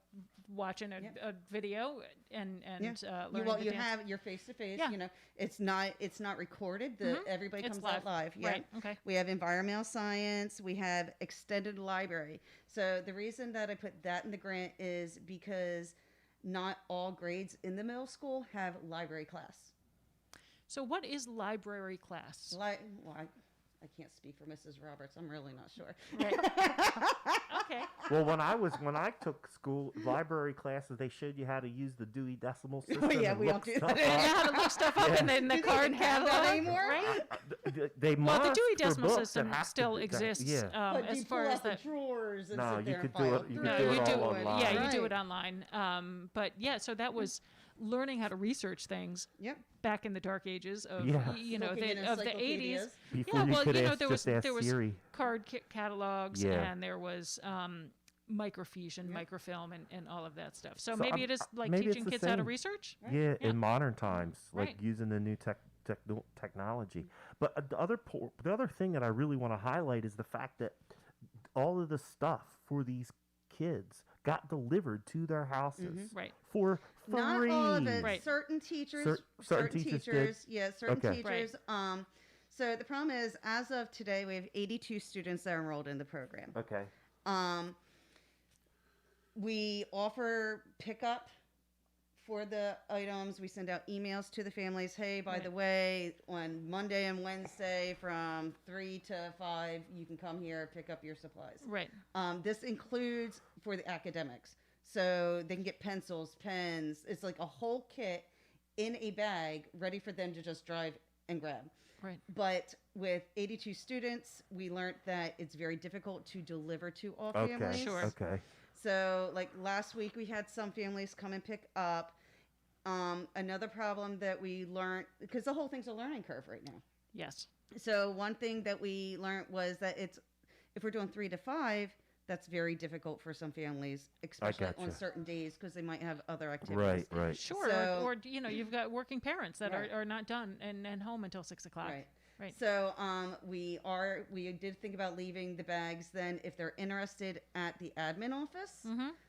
[SPEAKER 2] watching a video and learning
[SPEAKER 3] Well,
[SPEAKER 2] the
[SPEAKER 3] you
[SPEAKER 2] dance.
[SPEAKER 3] have your face to face.
[SPEAKER 2] Yeah.
[SPEAKER 3] You know, it's not recorded. Everybody
[SPEAKER 2] It's
[SPEAKER 3] comes out live. Yeah.
[SPEAKER 2] Right. Okay.
[SPEAKER 3] We have environmental science. We have extended library. So the reason that I put that in the grant is because not all grades in the middle school have library class.
[SPEAKER 2] So what is library class?
[SPEAKER 3] I can't speak for Mrs. Roberts. I'm really not sure.
[SPEAKER 2] Right. Okay.
[SPEAKER 1] Well, when I took school library classes, they showed you how to use the Dewey Decimal System.
[SPEAKER 3] yeah,
[SPEAKER 1] and
[SPEAKER 3] we
[SPEAKER 1] look
[SPEAKER 3] don't do
[SPEAKER 1] stuff
[SPEAKER 3] that.
[SPEAKER 2] Yeah,
[SPEAKER 1] up.
[SPEAKER 2] how to look stuff up in the
[SPEAKER 3] Do they
[SPEAKER 2] card
[SPEAKER 3] even have that
[SPEAKER 2] catalog
[SPEAKER 3] anymore?
[SPEAKER 2] right?
[SPEAKER 1] They
[SPEAKER 2] Well, the
[SPEAKER 1] must
[SPEAKER 2] Dewey
[SPEAKER 1] for
[SPEAKER 2] Decimal
[SPEAKER 1] books that
[SPEAKER 2] System
[SPEAKER 1] have to
[SPEAKER 2] still
[SPEAKER 1] be- that-
[SPEAKER 2] exists.
[SPEAKER 1] Yeah.
[SPEAKER 3] But
[SPEAKER 2] As
[SPEAKER 3] you
[SPEAKER 2] far
[SPEAKER 3] pull
[SPEAKER 2] as
[SPEAKER 3] out the
[SPEAKER 2] that.
[SPEAKER 3] drawers and
[SPEAKER 1] No,
[SPEAKER 3] sit
[SPEAKER 1] you
[SPEAKER 3] there
[SPEAKER 1] could
[SPEAKER 3] and
[SPEAKER 1] do
[SPEAKER 3] file
[SPEAKER 1] it- you
[SPEAKER 3] through
[SPEAKER 1] could do it all
[SPEAKER 3] and-
[SPEAKER 1] online.
[SPEAKER 2] Yeah, you
[SPEAKER 3] Right.
[SPEAKER 2] do it online. But yeah, so that was learning how to research things
[SPEAKER 3] Yep.
[SPEAKER 2] back in the dark ages of
[SPEAKER 1] Yeah.
[SPEAKER 2] you know
[SPEAKER 3] Looking in
[SPEAKER 2] of the 80s.
[SPEAKER 3] encyclopedias.
[SPEAKER 1] Before
[SPEAKER 2] Yeah,
[SPEAKER 1] you
[SPEAKER 2] well,
[SPEAKER 1] could
[SPEAKER 2] you know,
[SPEAKER 1] ask,
[SPEAKER 2] there
[SPEAKER 1] just
[SPEAKER 2] was-
[SPEAKER 1] ask
[SPEAKER 2] there was-
[SPEAKER 1] Siri.
[SPEAKER 2] Card catalogs
[SPEAKER 1] Yeah.
[SPEAKER 2] and there was microfiche and microfilm and all of that stuff. So,
[SPEAKER 1] So
[SPEAKER 2] maybe
[SPEAKER 1] I'm-
[SPEAKER 2] it is like
[SPEAKER 1] maybe it's
[SPEAKER 2] teaching
[SPEAKER 1] the
[SPEAKER 2] kids how to
[SPEAKER 1] same.
[SPEAKER 2] research.
[SPEAKER 1] Yeah,
[SPEAKER 2] Yeah.
[SPEAKER 1] in modern times, like
[SPEAKER 2] Right.
[SPEAKER 1] using the new technology. But the other thing that I really want to highlight is the fact that all of the stuff for these kids got delivered to their houses
[SPEAKER 2] Right.
[SPEAKER 1] for free.
[SPEAKER 3] Not all of it.
[SPEAKER 2] Right.
[SPEAKER 3] Certain teachers.
[SPEAKER 1] Certain teachers did?
[SPEAKER 3] Yeah, certain
[SPEAKER 1] Okay.
[SPEAKER 3] teachers. So the problem is, as of today, we have 82 students that are enrolled in the program.
[SPEAKER 1] Okay.
[SPEAKER 3] We offer pickup for the items. We send out emails to the families. Hey, by the way, on Monday and Wednesday from 3 to 5, you can come here, pick up your supplies.
[SPEAKER 2] Right.
[SPEAKER 3] This includes for the academics. So they can get pencils, pens. It's like a whole kit in a bag ready for them to just drive and grab.
[SPEAKER 2] Right.
[SPEAKER 3] But with 82 students, we learned that it's very difficult to deliver to all
[SPEAKER 1] Okay.
[SPEAKER 3] families.
[SPEAKER 2] Sure.
[SPEAKER 1] Okay.
[SPEAKER 3] So, like last week, we had some families come and pick up. Another problem that we learned, because the whole thing's a learning curve right now.
[SPEAKER 2] Yes.
[SPEAKER 3] So, one thing that we learned was that if we're doing 3 to 5, that's very difficult for some families, especially on
[SPEAKER 1] gotcha.
[SPEAKER 3] certain days because they might have other activities.
[SPEAKER 1] Right.
[SPEAKER 2] Sure.
[SPEAKER 3] So-
[SPEAKER 2] or you know, you've got working parents that
[SPEAKER 3] Right.
[SPEAKER 2] are not done and home until 6 o'clock.
[SPEAKER 3] Right.
[SPEAKER 2] Right.
[SPEAKER 3] So we did think about leaving the bags then if they're interested at the admin office,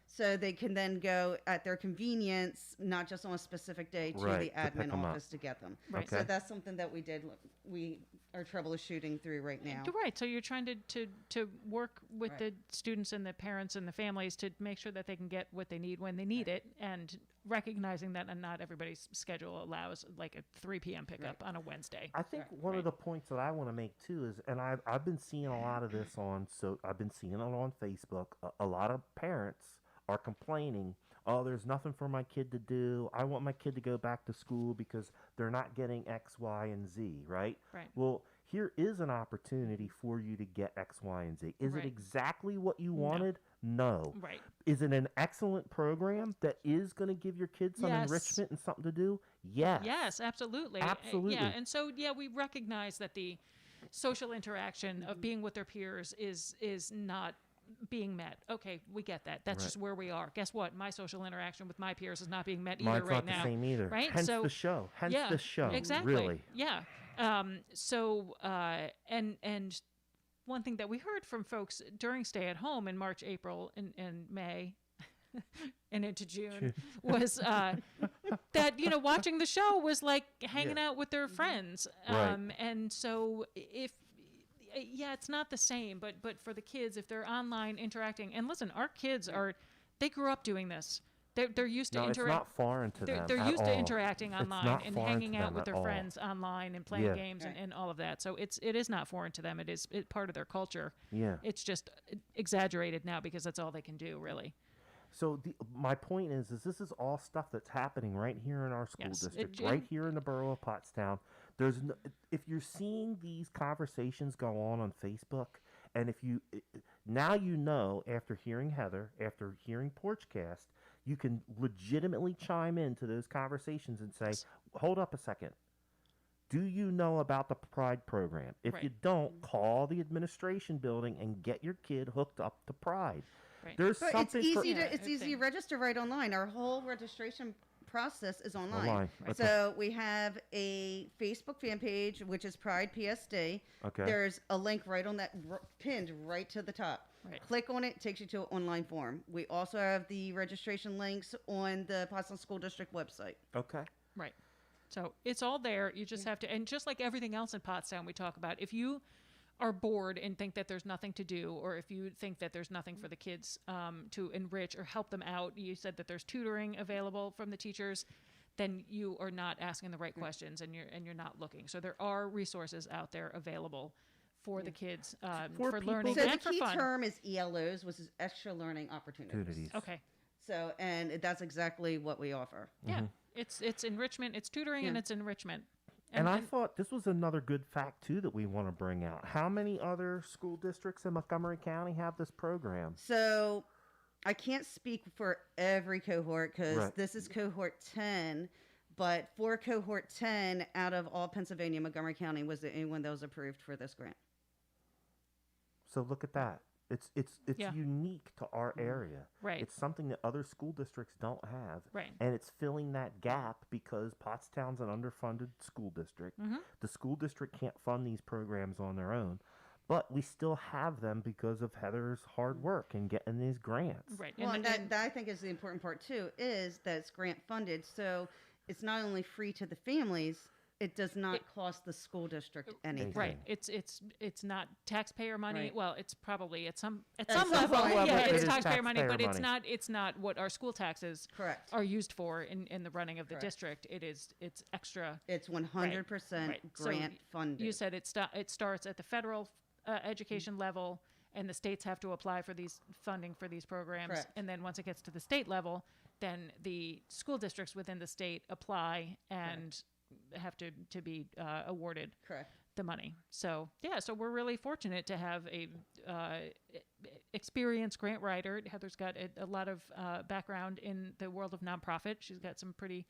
[SPEAKER 3] so they can then go at their convenience, not just on a specific day to
[SPEAKER 1] Right,
[SPEAKER 3] the
[SPEAKER 1] to pick
[SPEAKER 3] admin
[SPEAKER 1] 'em up.
[SPEAKER 3] office to get them.
[SPEAKER 2] Right.
[SPEAKER 3] So
[SPEAKER 1] Okay.
[SPEAKER 3] that's something that we did. We are troubleshooting through right now.
[SPEAKER 2] You're right. So you're trying to work with
[SPEAKER 3] Right.
[SPEAKER 2] the students and the parents and the families to make sure that they can get what they need when they need it, and recognizing that not everybody's schedule allows like a 3 p.m. pickup on a Wednesday.
[SPEAKER 1] I think
[SPEAKER 3] Right.
[SPEAKER 1] one of the points that I want to make too is, and I've been seeing a lot of this I've been seeing it on Facebook. A lot of parents are complaining, oh, there's nothing for my kid to do. I want my kid to go back to school because they're not getting X, Y, and Z, right?
[SPEAKER 2] Right.
[SPEAKER 1] Well, here is an opportunity for you to get X, Y, and Z. Is
[SPEAKER 2] Right.
[SPEAKER 1] it exactly what you wanted? No.
[SPEAKER 2] Right.
[SPEAKER 1] Is it an excellent program that is going to give your kids some
[SPEAKER 2] Yes.
[SPEAKER 1] enrichment and something to do? Yes.
[SPEAKER 2] Yes, absolutely.
[SPEAKER 1] Absolutely.
[SPEAKER 2] Yeah, and so we recognize that social interaction of being with their peers is not being met. Okay, we get that. That's just where we are. Guess what? My social interaction with my peers is not being met either
[SPEAKER 1] Mine's
[SPEAKER 2] right
[SPEAKER 1] not
[SPEAKER 2] now.
[SPEAKER 1] the same either.
[SPEAKER 2] Right?
[SPEAKER 1] Hence
[SPEAKER 2] So
[SPEAKER 1] the show. Hence
[SPEAKER 2] yeah,
[SPEAKER 1] the show.
[SPEAKER 2] exactly.
[SPEAKER 1] Really.
[SPEAKER 2] Yeah. And one thing that we heard from folks during stay at home in March, April, and May, and into June was that watching the show was like hanging out with their friends.
[SPEAKER 1] Right.
[SPEAKER 2] And so if it's not the same, but for the kids, if they're online interacting, and listen, our kids they grew up doing this. They're used to
[SPEAKER 1] It's not foreign to them.
[SPEAKER 2] They're
[SPEAKER 1] at
[SPEAKER 2] used
[SPEAKER 1] all.
[SPEAKER 2] to interacting online
[SPEAKER 1] not
[SPEAKER 2] and
[SPEAKER 1] foreign
[SPEAKER 2] hanging
[SPEAKER 1] to
[SPEAKER 2] out
[SPEAKER 1] them
[SPEAKER 2] with
[SPEAKER 1] at
[SPEAKER 2] their
[SPEAKER 1] all.
[SPEAKER 2] friends online and playing games and all of that. So it is not foreign to them. It is part of their culture.
[SPEAKER 1] Yeah.
[SPEAKER 2] It's just exaggerated now because that's all they can do, really.
[SPEAKER 1] So my point is this is all stuff that's happening right here in our school district, right here in the borough of Pottstown. If you're seeing these conversations go on Facebook, and if you now after hearing Heather, after hearing Porchcast, you can legitimately chime into those conversations and say, hold up a second. Do you know about the P.R.I.D.E program? If you don't, call the administration building and get your kid hooked up to P.R.I.D.E.
[SPEAKER 2] Right.
[SPEAKER 1] There's
[SPEAKER 3] But
[SPEAKER 1] something
[SPEAKER 3] it's easy to register right online. Our whole registration process is online.
[SPEAKER 1] Okay.
[SPEAKER 3] So we have a Facebook fan page, which is P.R.I.D.E PSD.
[SPEAKER 1] Okay.
[SPEAKER 3] There's a link right on that, pinned right to the top.
[SPEAKER 2] Right.
[SPEAKER 3] Click on it, takes you to an online form. We also have the registration links on the Pottstown School District website.
[SPEAKER 1] Okay.
[SPEAKER 2] Right. So it's all there. You just have to, and just like everything else in Pottstown we talk about, if you are bored and think that there's nothing to do, or if you think that there's nothing for the kids to enrich or help them out, you said that there's tutoring available from the teachers, then you are not asking the right questions and you're not looking. So there are resources out there available for the kids for learning
[SPEAKER 3] So
[SPEAKER 2] and
[SPEAKER 3] the
[SPEAKER 2] for
[SPEAKER 3] key
[SPEAKER 2] fun.
[SPEAKER 3] term is ELOs, which is extra learning opportunities.
[SPEAKER 2] Okay.
[SPEAKER 3] So, and that's exactly what we offer.
[SPEAKER 2] Yeah. It's enrichment, it's tutoring, and it's enrichment.
[SPEAKER 1] And I thought this was another good fact, too, that we want to bring out. How many other school districts in Montgomery County have this program?
[SPEAKER 3] So I can't speak for every cohort because this is cohort 10, but for cohort 10 out of all Pennsylvania, Montgomery County was the only one that was approved for this grant.
[SPEAKER 1] So look at that. It's unique to our area.
[SPEAKER 2] Right.
[SPEAKER 1] It's something that other school districts don't have.
[SPEAKER 2] Right.
[SPEAKER 1] And it's filling that gap because Pottstown's an underfunded school district. The school district can't fund these programs on their own, but we still have them because of Heather's hard work in getting these grants.
[SPEAKER 2] Right.
[SPEAKER 3] Well, and that I think is the important part too, is that it's grant funded. So it's not only free to the families, it does not cost the school district anything.
[SPEAKER 2] Right. It's not taxpayer money.
[SPEAKER 3] Right.
[SPEAKER 2] Well, it's probably at some
[SPEAKER 3] some
[SPEAKER 2] level.
[SPEAKER 3] level,
[SPEAKER 2] Yeah,
[SPEAKER 3] it
[SPEAKER 2] it's
[SPEAKER 3] is
[SPEAKER 2] taxpayer money, but
[SPEAKER 1] money.
[SPEAKER 2] it's not what our school taxes
[SPEAKER 3] Correct.
[SPEAKER 2] are used for in the running of the
[SPEAKER 3] Correct.
[SPEAKER 2] district. It's extra.
[SPEAKER 3] It's 100%
[SPEAKER 2] Right.
[SPEAKER 3] grant
[SPEAKER 2] So
[SPEAKER 3] funded.
[SPEAKER 2] You said it starts at the federal education level, and the states have to apply for these funding for these programs.
[SPEAKER 3] Correct.
[SPEAKER 2] And then once it gets to the state level, then the school districts within the state apply and have to be awarded
[SPEAKER 3] Correct.
[SPEAKER 2] the money. So so we're really fortunate to have a experienced grant writer. Heather's got a lot of background in the world of nonprofit. She's got some pretty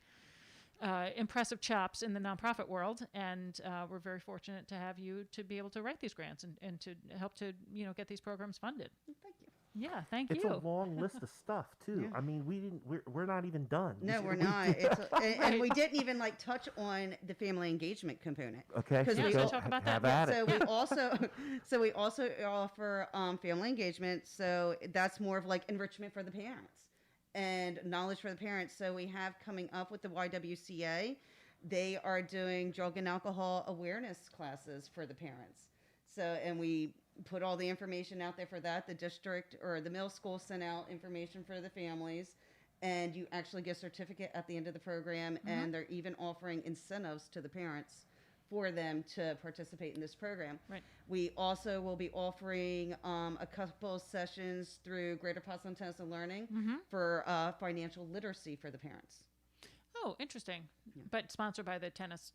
[SPEAKER 2] impressive chops in the nonprofit world, and we're very fortunate to have you to be able to write these grants and to help to get these programs funded.
[SPEAKER 3] Thank you.
[SPEAKER 2] Yeah, thank
[SPEAKER 1] It's
[SPEAKER 2] you.
[SPEAKER 1] a long list of stuff, too. I mean, we're not even done.
[SPEAKER 3] No, we're not. And we didn't even touch on the family engagement component.
[SPEAKER 1] Okay,
[SPEAKER 3] Because
[SPEAKER 2] we talk about that.
[SPEAKER 1] have at
[SPEAKER 3] So
[SPEAKER 1] it.
[SPEAKER 3] we also offer family engagement. So that's more of enrichment for the parents and knowledge for the parents. So we have coming up with the YWCA. They are doing drug and alcohol awareness classes for the parents. So, and we put all the information out there for that. The district or the middle school sent out information for the families, and you actually get a certificate at the end of the program, and they're even offering incentives to the parents for them to participate in this program.
[SPEAKER 2] Right.
[SPEAKER 3] We also will be offering a couple of sessions through Greater Pottstown Tennis and Learning for financial literacy for the parents.
[SPEAKER 2] Oh, interesting. But sponsored by the tennis.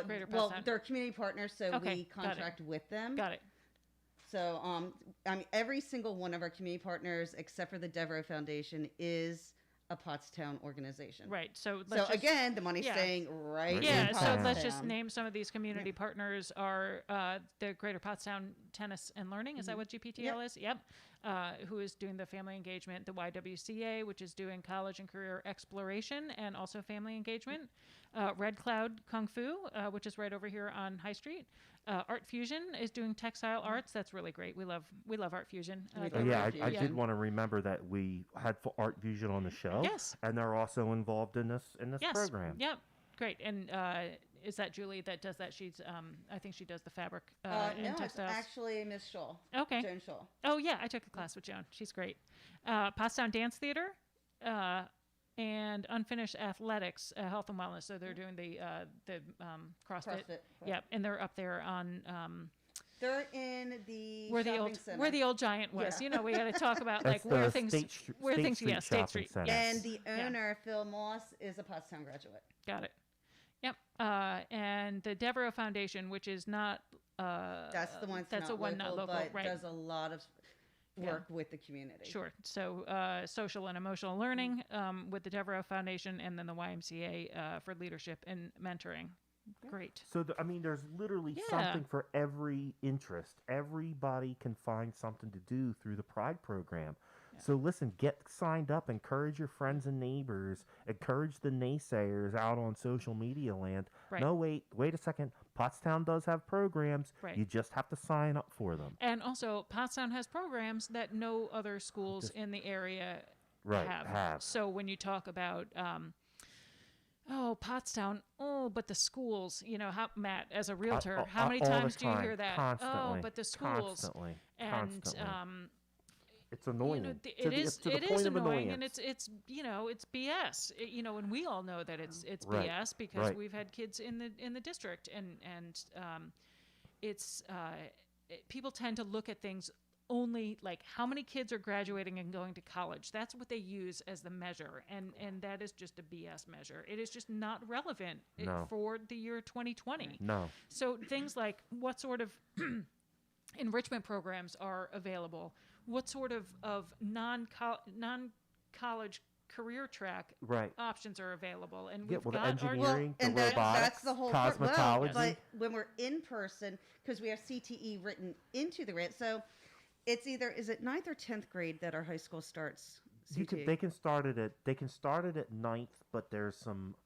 [SPEAKER 2] Greater
[SPEAKER 3] Well,
[SPEAKER 2] Pottstown.
[SPEAKER 3] they're community partners, so
[SPEAKER 2] Okay,
[SPEAKER 3] we
[SPEAKER 2] got it.
[SPEAKER 3] contract with them.
[SPEAKER 2] Got it.
[SPEAKER 3] So, every single one of our community partners, except for the Devereaux Foundation, is a Pottstown organization.
[SPEAKER 2] Right. So
[SPEAKER 3] So again, the money's staying right in
[SPEAKER 2] Yeah, so
[SPEAKER 3] Pottstown.
[SPEAKER 2] let's just name some of these community partners are the Greater Pottstown Tennis and Learning. Is that what GPTL is? Yep. Who is doing the family engagement, the YWCA, which is doing college and career exploration and also family engagement. Red Cloud Kung Fu, which is right over here on High Street. Art Fusion is doing textile arts. That's really great. We love Art Fusion.
[SPEAKER 1] I did want to remember that we had Art Fusion on the show.
[SPEAKER 2] Yes.
[SPEAKER 1] And they're also involved in this program.
[SPEAKER 2] Yep. Great. And is that Julie that does that? She's I think she does the fabric
[SPEAKER 3] No,
[SPEAKER 2] and
[SPEAKER 3] it's
[SPEAKER 2] textiles.
[SPEAKER 3] actually Miss Scholl.
[SPEAKER 2] Okay.
[SPEAKER 3] Joan Scholl.
[SPEAKER 2] Oh yeah, I took a class with Joan. She's great. Pottstown Dance Theater. And Unfinished Athletics, Health and Wellness. So they're doing the CrossFit.
[SPEAKER 3] CrossFit.
[SPEAKER 2] Yep, and they're up there on.
[SPEAKER 3] They're in the
[SPEAKER 2] where the
[SPEAKER 3] shopping
[SPEAKER 2] old
[SPEAKER 3] center.
[SPEAKER 2] where the old Giant was.
[SPEAKER 3] Yeah.
[SPEAKER 2] You know, we got to talk about
[SPEAKER 1] That's
[SPEAKER 2] like where
[SPEAKER 1] the
[SPEAKER 2] things
[SPEAKER 1] State Street
[SPEAKER 2] State Street.
[SPEAKER 1] Shopping Center.
[SPEAKER 2] Yes.
[SPEAKER 3] And the owner, Phil Moss, is a Pottstown graduate.
[SPEAKER 2] Got it. Yep. And the Devereaux Foundation, which is not.
[SPEAKER 3] That's the one.
[SPEAKER 2] That's
[SPEAKER 3] not
[SPEAKER 2] a one
[SPEAKER 3] local,
[SPEAKER 2] not local,
[SPEAKER 3] but
[SPEAKER 2] right?
[SPEAKER 3] does a lot of work with the community.
[SPEAKER 2] Sure. So social and emotional learning with the Devereaux Foundation, and then the YMCA for leadership and mentoring. Great.
[SPEAKER 1] So, there's literally something for every interest. Everybody can find something to do through the Pride program. Yeah. So listen, get signed up, encourage your friends and neighbors, encourage the naysayers out on social media land.
[SPEAKER 2] Right.
[SPEAKER 1] No, wait a second. Pottstown does have programs.
[SPEAKER 2] Right.
[SPEAKER 1] You just have to sign up for them.
[SPEAKER 2] And also, Pottstown has programs that no other schools in the area have. So when you talk about, Pottstown, but the schools, Matt, as a realtor, how many times do you hear that?
[SPEAKER 1] Constantly.
[SPEAKER 2] But the schools.
[SPEAKER 1] Constantly.
[SPEAKER 2] It's
[SPEAKER 1] annoying.
[SPEAKER 2] It is annoying, and it's BS. And we all know that it's
[SPEAKER 1] right.
[SPEAKER 2] BS because we've had kids in the district, and people tend to look at things only like how many kids are graduating and going to college. That's what they use as the measure, and that is just a BS measure. It is just not relevant for the year 2020.
[SPEAKER 1] No.
[SPEAKER 2] So things like what sort of enrichment programs are available, what sort of non-college career track options are available, and we've got
[SPEAKER 1] engineering,
[SPEAKER 3] and
[SPEAKER 1] robotics,
[SPEAKER 3] that's the whole
[SPEAKER 1] cosmetology.
[SPEAKER 3] But when we're in person, because we have CTE written into the grant, so it's either is it 9th or 10th grade that our high school starts CTE?
[SPEAKER 1] They can start it at 9th, but there's some.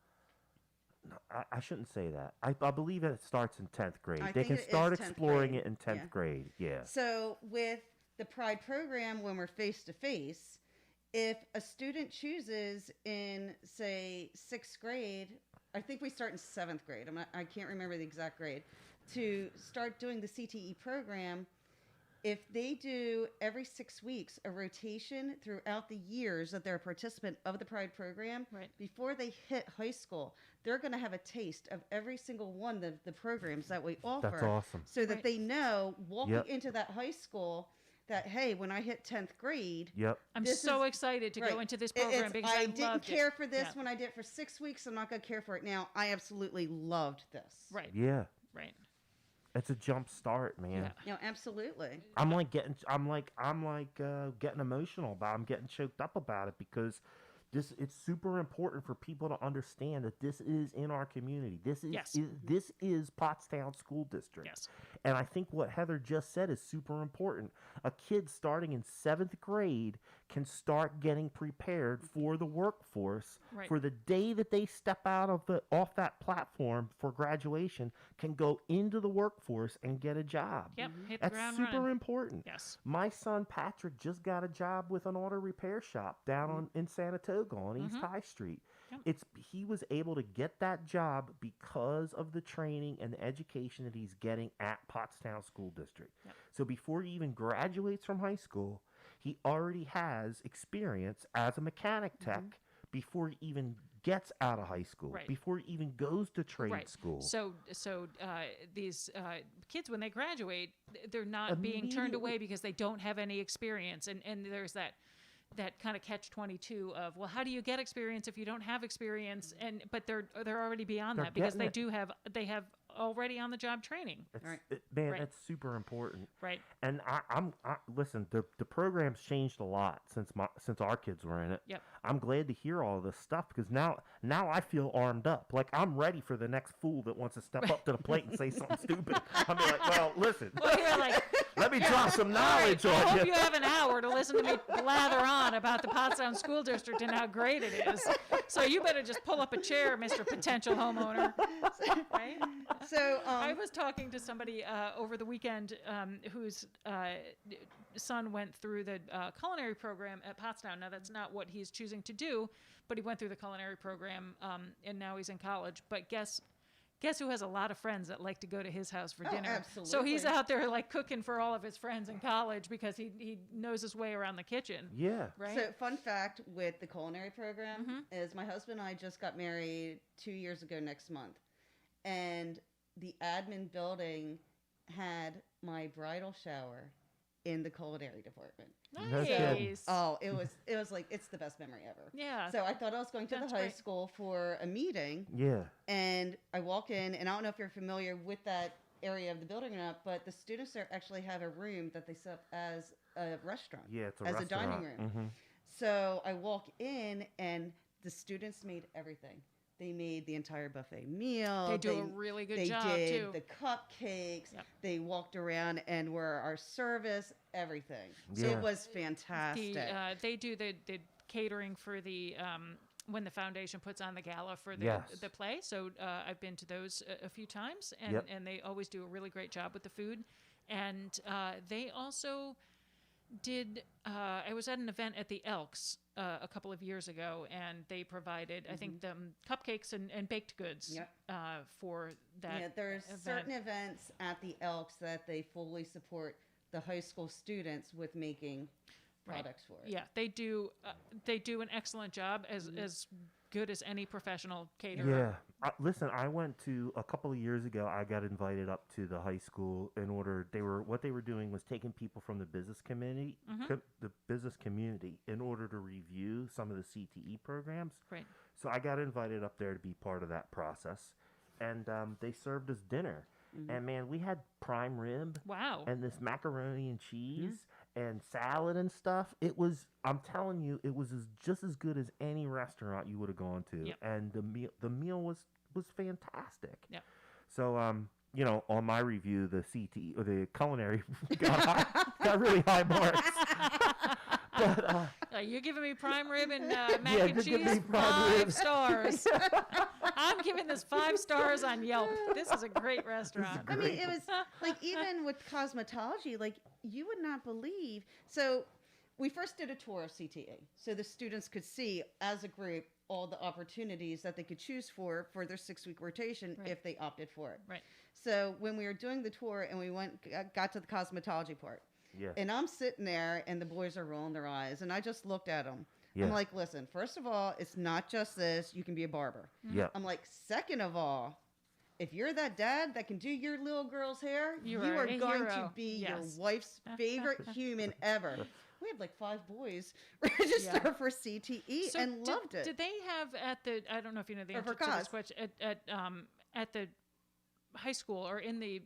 [SPEAKER 1] I shouldn't say that. I believe it starts in 10th grade. They can start exploring it in 10th grade. Yeah.
[SPEAKER 3] So with the Pride program, when we're face to face, if a student chooses in say 6th grade, I think we start in 7th grade. I can't remember the exact grade, to start doing the CTE program. If they do every 6 weeks a rotation throughout the years that they're a participant of the Pride program, before they hit high school, they're going to have a taste of every single one of the programs that we offer.
[SPEAKER 1] That's awesome.
[SPEAKER 3] So that they know walking into that high school that, hey, when I hit 10th grade,
[SPEAKER 2] I'm so excited to go into this program because I
[SPEAKER 3] didn't care for this when I did it for 6 weeks. I'm not going to care for it now. I absolutely loved this.
[SPEAKER 2] Right.
[SPEAKER 1] Yeah.
[SPEAKER 2] Right.
[SPEAKER 1] It's a jump start, man.
[SPEAKER 3] Yeah. No, absolutely.
[SPEAKER 1] I'm getting emotional about it. I'm getting choked up about it because it's super important for people to understand that this is in our community. This is Pottstown School District.
[SPEAKER 2] Yes.
[SPEAKER 1] And I think what Heather just said is super important. A kid starting in 7th grade can start getting prepared for the workforce for the day that they step off that platform for graduation, can go into the workforce and get a job.
[SPEAKER 2] Yep. Hit the ground
[SPEAKER 1] That's super
[SPEAKER 2] running.
[SPEAKER 1] important.
[SPEAKER 2] Yes.
[SPEAKER 1] My son Patrick just got a job with an auto repair shop down in Saratoga on East High Street. Yep. He was able to get that job because of the training and the education that he's getting at Pottstown School District.
[SPEAKER 2] Yep.
[SPEAKER 1] So before he even graduates from high school, he already has experience as a mechanic tech before he even gets out of high school, before he even goes to trade school.
[SPEAKER 2] So these kids, when they graduate, they're not being turned away because they don't have any experience, and there's that kind of catch-22 of, well, how do you get experience if you don't have experience? But they're already beyond that because they have already on the job training.
[SPEAKER 3] Right.
[SPEAKER 1] Man,
[SPEAKER 2] Right.
[SPEAKER 1] that's super important.
[SPEAKER 2] Right.
[SPEAKER 1] And listen. The program's changed a lot since our kids were in it.
[SPEAKER 2] Yep.
[SPEAKER 1] I'm glad to hear all this stuff because now I feel armed up. Like I'm ready for the next fool that wants to step up to the plate and say something stupid. I'm like, well, listen.
[SPEAKER 2] Well, you're like,
[SPEAKER 1] Let me drop some knowledge
[SPEAKER 2] I
[SPEAKER 1] on
[SPEAKER 2] hope
[SPEAKER 1] you.
[SPEAKER 2] you have an hour to listen to me blather on about the Pottstown School District and how great it is. So you better just pull up a chair, Mr. Potential Homeowner. Right?
[SPEAKER 3] So
[SPEAKER 2] I was talking to somebody over the weekend whose son went through the culinary program at Pottstown. Now, that's not what he's choosing to do, but he went through the culinary program, and now he's in college. But guess who has a lot of friends that like to go to his house for dinner?
[SPEAKER 3] Absolutely.
[SPEAKER 2] So he's out there like cooking for all of his friends in college because he knows his way around the kitchen.
[SPEAKER 1] Yeah.
[SPEAKER 2] Right?
[SPEAKER 3] So, fun fact with the culinary program
[SPEAKER 2] Mm-hmm.
[SPEAKER 3] is my husband and I just got married 2 years ago next month. And the admin building had my bridal shower in the culinary department.
[SPEAKER 1] That's good.
[SPEAKER 2] Nice.
[SPEAKER 3] Oh, it was like, it's the best memory ever.
[SPEAKER 2] Yeah.
[SPEAKER 3] So I thought I was going to
[SPEAKER 2] That's
[SPEAKER 3] the high
[SPEAKER 2] great.
[SPEAKER 3] school for a meeting,
[SPEAKER 1] Yeah.
[SPEAKER 3] and I walk in, and I don't know if you're familiar with that area of the building or not, but the students there actually have a room that they set up as a restaurant.
[SPEAKER 1] Yeah. It's a
[SPEAKER 3] As a
[SPEAKER 1] restaurant.
[SPEAKER 3] dining room.
[SPEAKER 1] Mhm.
[SPEAKER 3] So I walk in, and the students made everything. They made the entire buffet meal.
[SPEAKER 2] They do a really good
[SPEAKER 3] they
[SPEAKER 2] job,
[SPEAKER 3] did
[SPEAKER 2] too.
[SPEAKER 3] the cupcakes.
[SPEAKER 2] Yep.
[SPEAKER 3] They walked around and were our service, everything. So
[SPEAKER 1] Yeah.
[SPEAKER 3] it was fantastic.
[SPEAKER 2] They do the catering for the when the foundation puts on the gala for the
[SPEAKER 1] Yes.
[SPEAKER 2] the play. So I've been to those a few times, and
[SPEAKER 1] Yep.
[SPEAKER 2] and they always do a really great job with the food. And they also did. I was at an event at the Elks a couple of years ago, and they provided, I think, cupcakes and baked goods
[SPEAKER 3] Yep.
[SPEAKER 2] for that.
[SPEAKER 3] Yeah, there's
[SPEAKER 2] event.
[SPEAKER 3] certain events at the Elks that they fully support the high school students with making
[SPEAKER 2] Right.
[SPEAKER 3] products for it.
[SPEAKER 2] Yeah, they do. They do an excellent job, as good as any professional caterer.
[SPEAKER 1] Yeah. Listen, I went to a couple of years ago. I got invited up to the high school in order. What they were doing was taking people from the business community, in order to review some of the CTE programs.
[SPEAKER 2] Right.
[SPEAKER 1] So I got invited up there to be part of that process, and they served us dinner. And man, we had prime rib
[SPEAKER 2] Wow.
[SPEAKER 1] and this macaroni and cheese and salad and stuff. It was, I'm telling you, it was just as good as any restaurant you would have gone to.
[SPEAKER 2] Yep.
[SPEAKER 1] And the meal was fantastic.
[SPEAKER 2] Yep.
[SPEAKER 1] So on my review, the CT or the culinary got really high marks. But
[SPEAKER 2] You're giving me prime rib and mac and
[SPEAKER 1] just give
[SPEAKER 2] cheese,
[SPEAKER 1] me prime
[SPEAKER 2] 5
[SPEAKER 1] rib.
[SPEAKER 2] stars. I'm giving this 5 stars on Yelp. This is a great restaurant.
[SPEAKER 3] I mean, it was like, even with cosmetology, like, you would not believe. So we first did a tour of CTA, so the students could see as a group all the opportunities that they could choose for their 6-week rotation
[SPEAKER 2] Right.
[SPEAKER 3] if they opted for it.
[SPEAKER 2] Right.
[SPEAKER 3] So when we were doing the tour and we got to the cosmetology part,
[SPEAKER 1] yeah,
[SPEAKER 3] and I'm sitting there and the boys are rolling their eyes, and I just looked at them.
[SPEAKER 1] Yeah.
[SPEAKER 3] I'm like, listen, first of all, it's not just this. You can be a barber.
[SPEAKER 1] yeah.
[SPEAKER 3] I'm like, second of all, if you're that dad that can do your little girl's hair,
[SPEAKER 2] You
[SPEAKER 3] you
[SPEAKER 2] are
[SPEAKER 3] are
[SPEAKER 2] a
[SPEAKER 3] going to
[SPEAKER 2] hero.
[SPEAKER 3] be
[SPEAKER 2] Yes.
[SPEAKER 3] your wife's favorite human ever. We had like 5 boys register
[SPEAKER 2] Yeah.
[SPEAKER 3] for CTE
[SPEAKER 2] So
[SPEAKER 3] and loved it.
[SPEAKER 2] Did they have at the? I don't know if you know the
[SPEAKER 3] Or
[SPEAKER 2] answer
[SPEAKER 3] for
[SPEAKER 2] to this
[SPEAKER 3] cos.
[SPEAKER 2] question. At the high school or in the